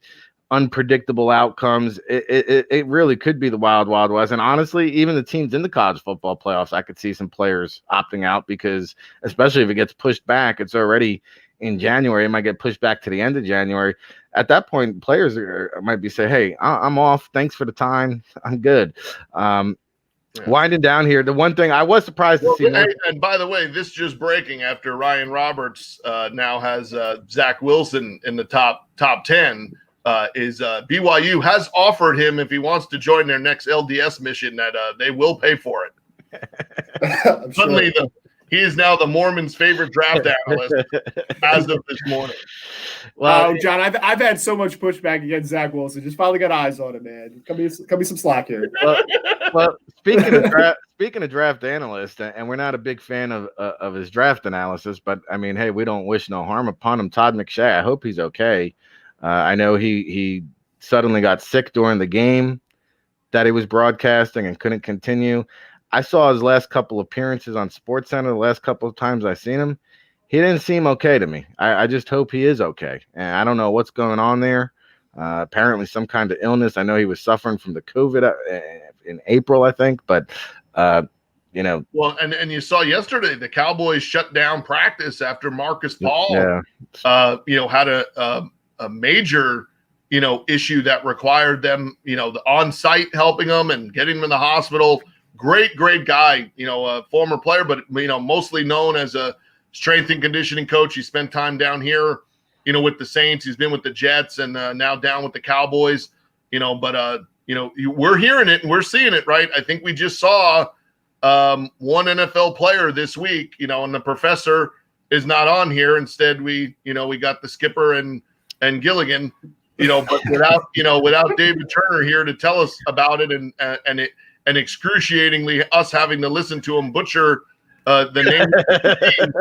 unpredictable outcomes. It really could be the wild, wild west. And honestly, even the teams in the college football playoffs, I could see some players opting out because especially if it gets pushed back, it's already in January. It might get pushed back to the end of January. At that point, players might be saying, hey, I'm off. Thanks for the time. I'm good. Winding down here, the one thing I was surprised to see. And by the way, this just breaking after Ryan Roberts now has Zach Wilson in the top 10 is BYU has offered him if he wants to join their next LDS mission that they will pay for it. Suddenly He is now the Mormons' favorite draft analyst as of this morning. Well, John, I've had so much pushback against Zach Wilson. Just finally got eyes on him, man. Cut me some slack here. Well, speaking of draft analyst, and we're not a big fan of his draft analysis, but I mean, hey, we don't wish no harm upon him. Todd McShay, I hope he's okay. I know he suddenly got sick during the game that he was broadcasting and couldn't continue. I saw his last couple appearances on SportsCenter. The last couple of times I seen him, he didn't seem okay to me. I just hope he is okay. And I don't know what's going on there. Apparently some kind of illness. I know he was suffering from the COVID in April, I think. But, you know. Well, and you saw yesterday the Cowboys shut down practice after Marcus Paul, had a major, issue that required them, the on-site helping them and getting them in the hospital. Great guy, a former player, but, mostly known as a strength and conditioning coach. He spent time down here, with the Saints. He's been with the Jets and now down with the Cowboys, but we're hearing it and we're seeing it, right? I think we just saw one NFL player this week, and the professor is not on here. Instead, we got the skipper and Gilligan, but without David Turner here to tell us about it and excruciatingly us having to listen to him butcher the name of the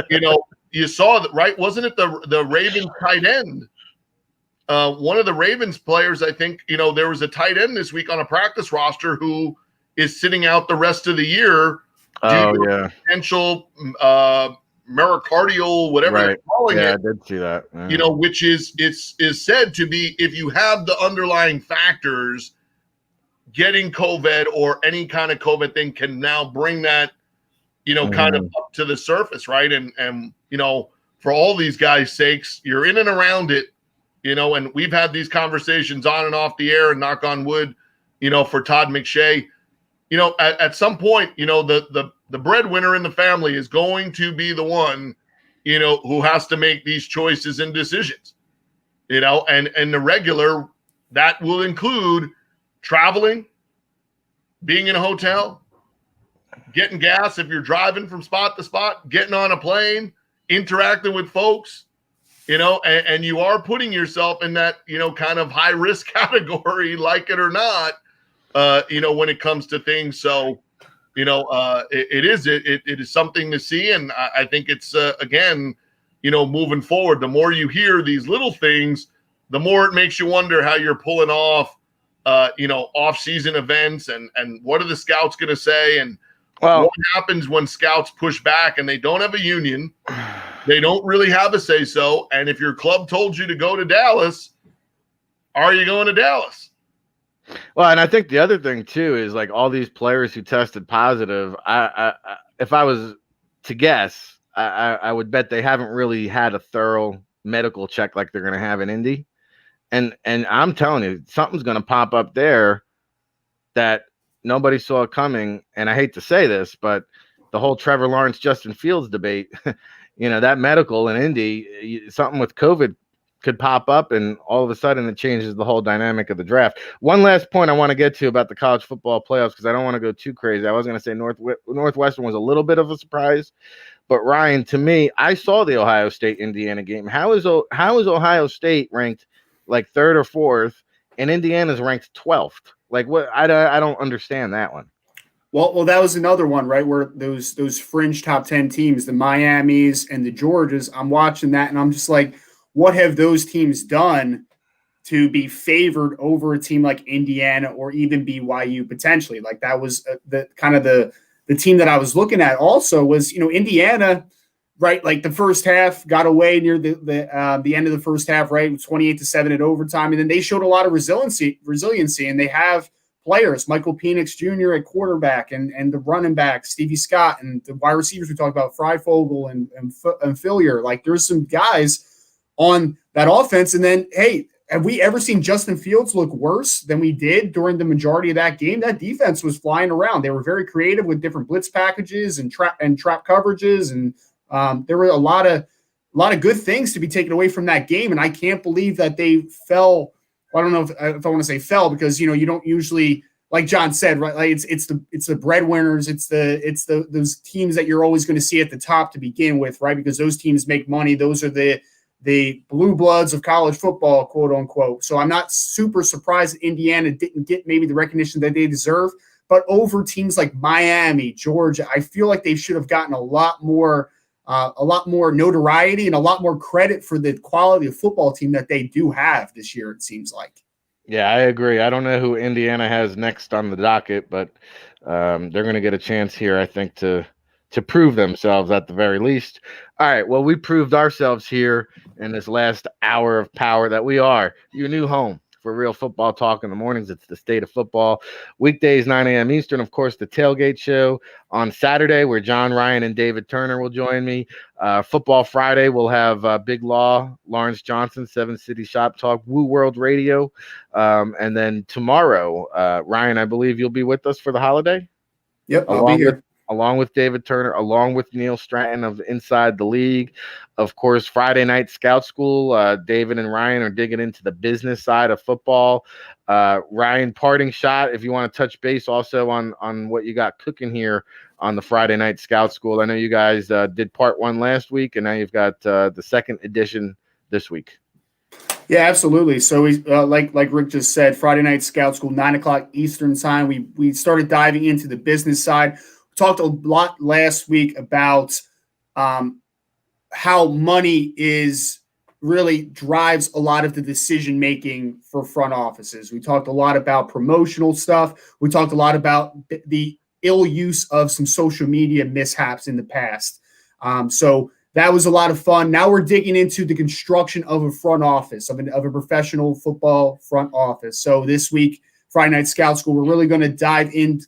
team, you saw that, right? Wasn't it the Ravens tight end? One of the Ravens players, I think, there was a tight end this week on a practice roster who is sitting out the rest of the year due to potential myocardial, whatever they're calling it. Yeah, I did see that. Yeah. Which is said to be, if you have the underlying factors, getting COVID or any kind of COVID thing can now bring that, kind of up to the surface, right? And for all these guys' sakes, you're in and around it, and we've had these conversations on and off the air, and knock on wood, for Todd McShay, at some point, the breadwinner in the family is going to be the one, who has to make these choices and decisions, and the regular, that will include traveling, being in a hotel, getting gas if you're driving from spot to spot, getting on a plane, interacting with folks, and you are putting yourself in that, kind of high risk category, like it or not, when it comes to things. So, it is something to see. And I think it's, again, moving forward, the more you hear these little things, the more it makes you wonder how you're pulling off, off-season events and what are the scouts going to say? And what happens when scouts push back and they don't have a union? They don't really have a say-so. And if your club told you to go to Dallas, are you going to Dallas? Well, and I think the other thing too is like all these players who tested positive. I if I was to guess, I would bet they haven't really had a thorough medical check like they're going to have in Indy. And I'm telling you, something's going to pop up there that nobody saw coming. And I hate to say this, but the whole Trevor Lawrence, Justin Fields debate, that medical in Indy, something with COVID could pop up, and all of a sudden it changes the whole dynamic of the draft. One last point I want to get to about the college football playoffs, because I don't want to go too crazy. I was going to say Northwestern was a little bit of a surprise, but Ryan, to me, I saw the Ohio State-Indiana game. How is Ohio State ranked like third or fourth, and Indiana's ranked 12th? Like, what? I don't understand that one. Well, that was another one, right? Where those fringe top 10 teams, the Miamis and the Georgias, I'm watching that and I'm just like, what have those teams done to be favored over a team like Indiana or even BYU potentially? Like that was the kind of the team that I was looking at. Also was Indiana, right? Like the first half got away near the end of the first half, right? 28-7 at overtime, and then they showed a lot of resiliency, and they have players, Michael Penix Jr. at quarterback, and the running back Stevie Scott, and the wide receivers we talked about, Freifogel and Fillier. Like there's some guys on that offense. And then, hey, have we ever seen Justin Fields look worse than we did during the majority of that game? That defense was flying around. They were very creative with different blitz packages and trap coverages. And there were a lot of good things to be taken away from that game. And I can't believe that they fell. I don't know if I want to say fell, because, you don't usually like John said, right? Like it's the breadwinners, it's those teams that you're always going to see at the top to begin with, right? Because those teams make money. Those are the blue bloods of college football, quote unquote. So I'm not super surprised that Indiana didn't get maybe the recognition that they deserve, but over teams like Miami, Georgia, I feel like they should have gotten a lot more notoriety and a lot more credit for the quality of football team that they do have this year, it seems like. Yeah, I agree. I don't know who Indiana has next on the docket, but they're going to get a chance here, I think, to prove themselves at the very least. All right, well, we proved ourselves here in this last hour of power that we are your new home for real football talk in the mornings. It's the State of Football. Weekdays, 9 a.m. Eastern, of course, the Tailgate Show on Saturday, where John Ryan and David Turner will join me. Football Friday, we'll have Big Law, Lawrence Johnson, 7 City Shop Talk, Woo World Radio. And then tomorrow, Ryan, I believe you'll be with us for the holiday? Yep, I'll be here. Along with David Turner, along with Neil Stratton of Inside the League. Of course, Friday night Scout School, David and Ryan are digging into the business side of football. Ryan, parting shot, if you want to touch base also on what you got cooking here on the Friday night Scout School. I know you guys did part 1 last week, and now you've got the second edition this week. Yeah, absolutely. So we like Rick just said, Friday night Scout School, 9:00 Eastern time. We started diving into the business side. We talked a lot last week about how money really drives a lot of the decision making for front offices. We talked a lot about promotional stuff. We talked a lot about the ill use of some social media mishaps in the past. So that was a lot of fun. Now we're digging into the construction of a front office, of a professional football front office. So this week, Friday Night Scout School, we're really going to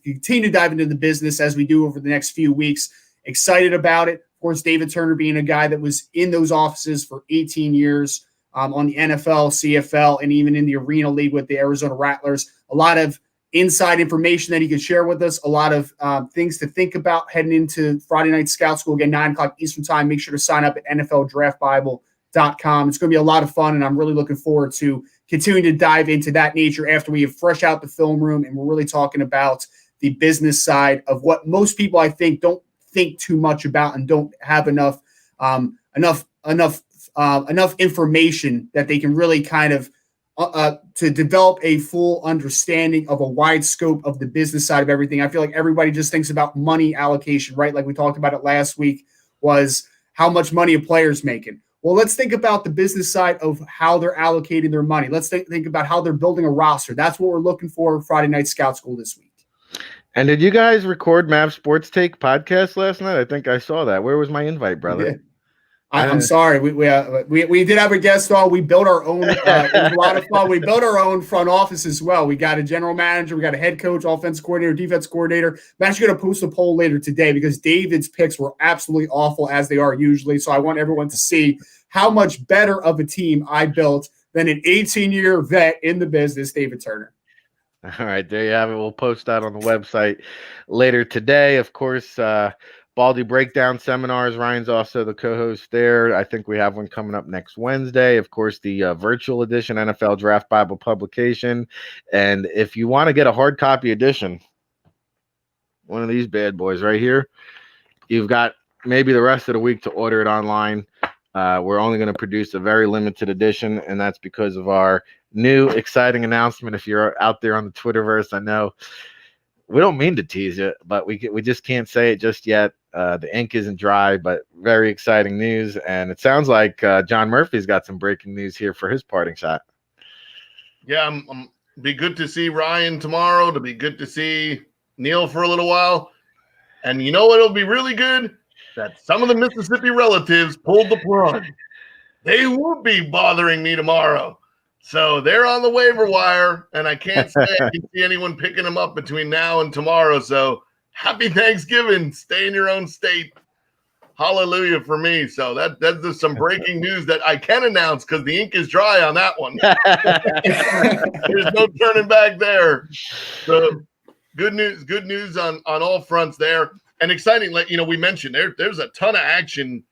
continue to dive into the business as we do over the next few weeks. Excited about it. Of course, David Turner being a guy that was in those offices for 18 years on the NFL, CFL, and even in the Arena League with the Arizona Rattlers. A lot of inside information that he could share with us, a lot of things to think about heading into Friday Night Scout School. Again, 9:00 Eastern time. Make sure to sign up at NFLDraftBible.com. It's going to be a lot of fun, and I'm really looking forward to continuing to dive into that nature after we have fresh out the film room, and we're really talking about the business side of what most people, I think, don't think too much about and don't have enough information that they can really kind of to develop a full understanding of a wide scope of the business side of everything. I feel like everybody just thinks about money allocation, right? Like we talked about it last week, was how much money a player's making. Well, let's think about the business side of how they're allocating their money. Let's think about how they're building a roster. That's what we're looking for Friday Night Scout School this week. And did you guys record Mav Sports Take podcast last night? I think I saw that. Where was my invite, brother? Yeah. I'm sorry. We did have a guest on. We built our own. It was a lot of fun. We built our own front office as well. We got a general manager. We got a head coach, offense coordinator, defense coordinator. I'm actually going to post a poll later today because David's picks were absolutely awful, as they are usually. So I want everyone to see how much better of a team I built than an 18-year vet in the business, David Turner. All right, there you have it. We'll post that on the website later today. Of course, Baldy Breakdown Seminars. Ryan's also the co-host there. I think we have one coming up next Wednesday. Of course, the virtual edition NFL Draft Bible publication. And if you want to get a hard copy edition, one of these bad boys right here, you've got maybe the rest of the week to order it online. We're only going to produce a very limited edition, and that's because of our new exciting announcement. If you're out there on the Twitterverse, I know we don't mean to tease it, but we just can't say it just yet. The ink isn't dry, but very exciting news. And it sounds like John Murphy's got some breaking news here for his parting shot. Yeah, be good to see Ryan tomorrow. To be good to see Neil for a little while. And you know what? It'll be really good that some of the Mississippi relatives pulled the plug. They won't be bothering me tomorrow. So they're on the waiver wire, and I can't say I can see anyone picking them up between now and tomorrow. So happy Thanksgiving. Stay in your own state. Hallelujah for me. So that's just some breaking news that I can announce because the ink is dry on that one. There's no turning back there. So good news on all fronts there. And exciting, like we mentioned, there's a ton of action,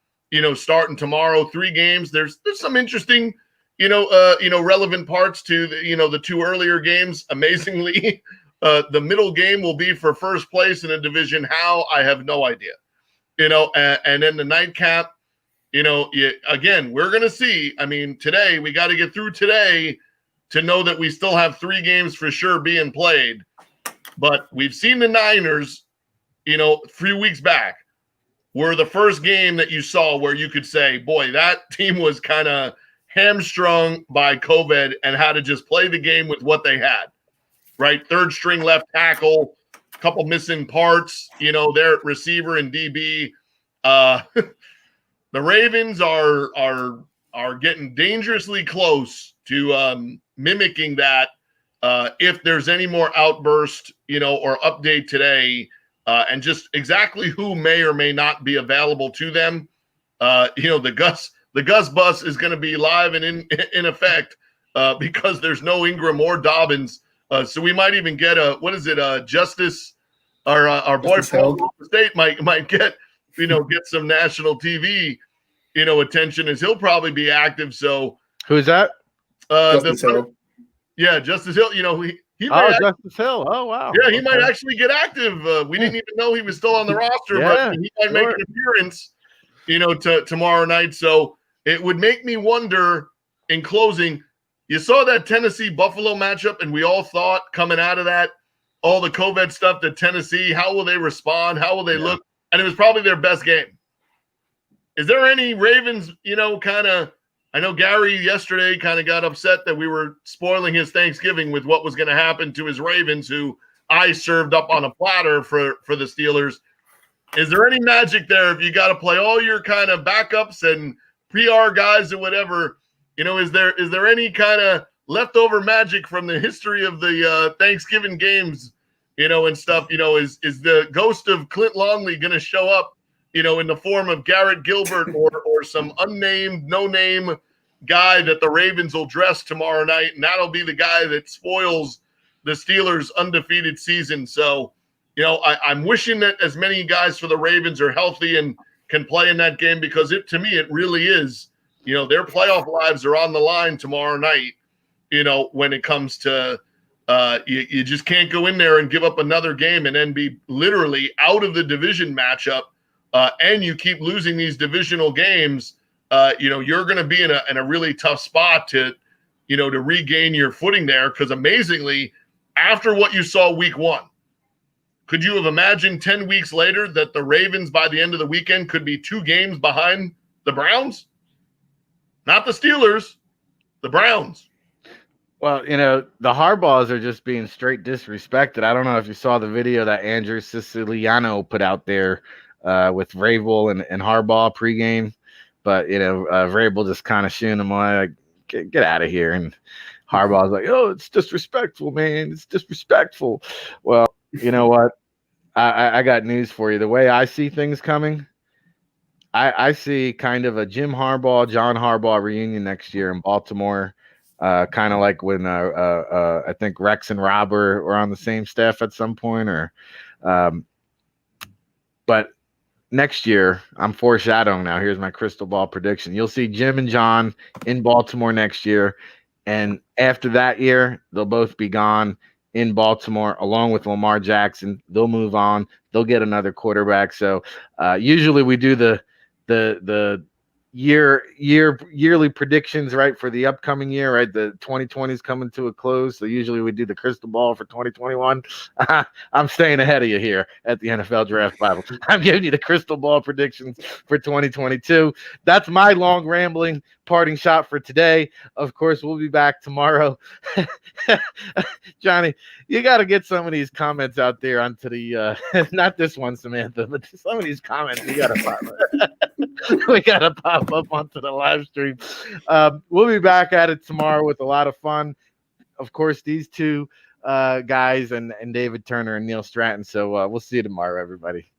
starting tomorrow. 3 games. There's some interesting relevant parts to the 2 earlier games. Amazingly, the middle game will be for first place in a division. How? I have no idea. And then the nightcap, again, we're going to see. I mean, today, we got to get through today to know that we still have 3 games for sure being played. But we've seen the Niners, a few weeks back, were the first game that you saw where you could say, boy, that team was kind of hamstrung by COVID and had to just play the game with what they had, right? Third string left tackle, a couple missing parts, their receiver and DB. The Ravens are getting dangerously close to mimicking that. If there's any more outburst, or update today, and just exactly who may or may not be available to them. The Gus bus is going to be live and in effect because there's no Ingram or Dobbins. So we might even get Justice, our boy from State might get, get some national TV, attention, as he'll probably be active. So who's that? Justice Hill. Yeah, Justice Hill. Justice Hill. Oh, wow. Yeah, he might actually get active. We didn't even know he was still on the roster, but he might make an appearance, tomorrow night. So it would make me wonder, in closing, you saw that Tennessee-Buffalo matchup, and we all thought coming out of that, all the COVID stuff, that Tennessee, how will they respond? How will they look? And it was probably their best game. Is there any Ravens, I know Gary yesterday kind of got upset that we were spoiling his Thanksgiving with what was going to happen to his Ravens, who I served up on a platter for the Steelers. Is there any magic there if you got to play all your kind of backups and PR guys or whatever? Is there any kind of leftover magic from the history of the Thanksgiving games, and stuff? Is the ghost of Clint Longley going to show up, in the form of Garrett Gilbert or some unnamed, no-name guy that the Ravens will dress tomorrow night, and that'll be the guy that spoils the Steelers' undefeated season. So, I'm wishing that as many guys for the Ravens are healthy and can play in that game, because to me, it really is, their playoff lives are on the line tomorrow night, when it comes to you just can't go in there and give up another game and then be literally out of the division matchup. And you keep losing these divisional games, you're going to be in a really tough spot to regain your footing there. Because amazingly, after what you saw week 1, could you have imagined 10 weeks later that the Ravens by the end of the weekend could be 2 games behind the Browns? Not the Steelers, the Browns. Well, the Harbaughs are just being straight disrespected. I don't know if you saw the video that Andrew Siciliano put out there with Vrabel and Harbaugh pregame, but Vrabel just kind of shooing him like, get out of here, and Harbaugh's like, oh, it's disrespectful, man, it's disrespectful. Well, you know what? I got news for you. The way I see things coming, I see kind of a Jim Harbaugh, John Harbaugh reunion next year in Baltimore, kind of like when I think Rex and Rob were on the same staff at some point, but next year, I'm foreshadowing now. Here's my crystal ball prediction. You'll see Jim and John in Baltimore next year. And after that year, they'll both be gone in Baltimore, along with Lamar Jackson. They'll move on. They'll get another quarterback. So usually we do the yearly predictions, right, for the upcoming year, right? The 2020 is coming to a close, so usually we do the crystal ball for 2021. I'm staying ahead of you here at the NFL Draft Bible. I'm giving you the crystal ball predictions for 2022. That's my long rambling parting shot for today. Of course, we'll be back tomorrow. Johnny, you got to get some of these comments out there onto the not this one, Samantha, but some of these comments we got to pop up onto the live stream. We'll be back at it tomorrow with a lot of fun. Of course, these two guys and David Turner and Neil Stratton. So we'll see you tomorrow, everybody.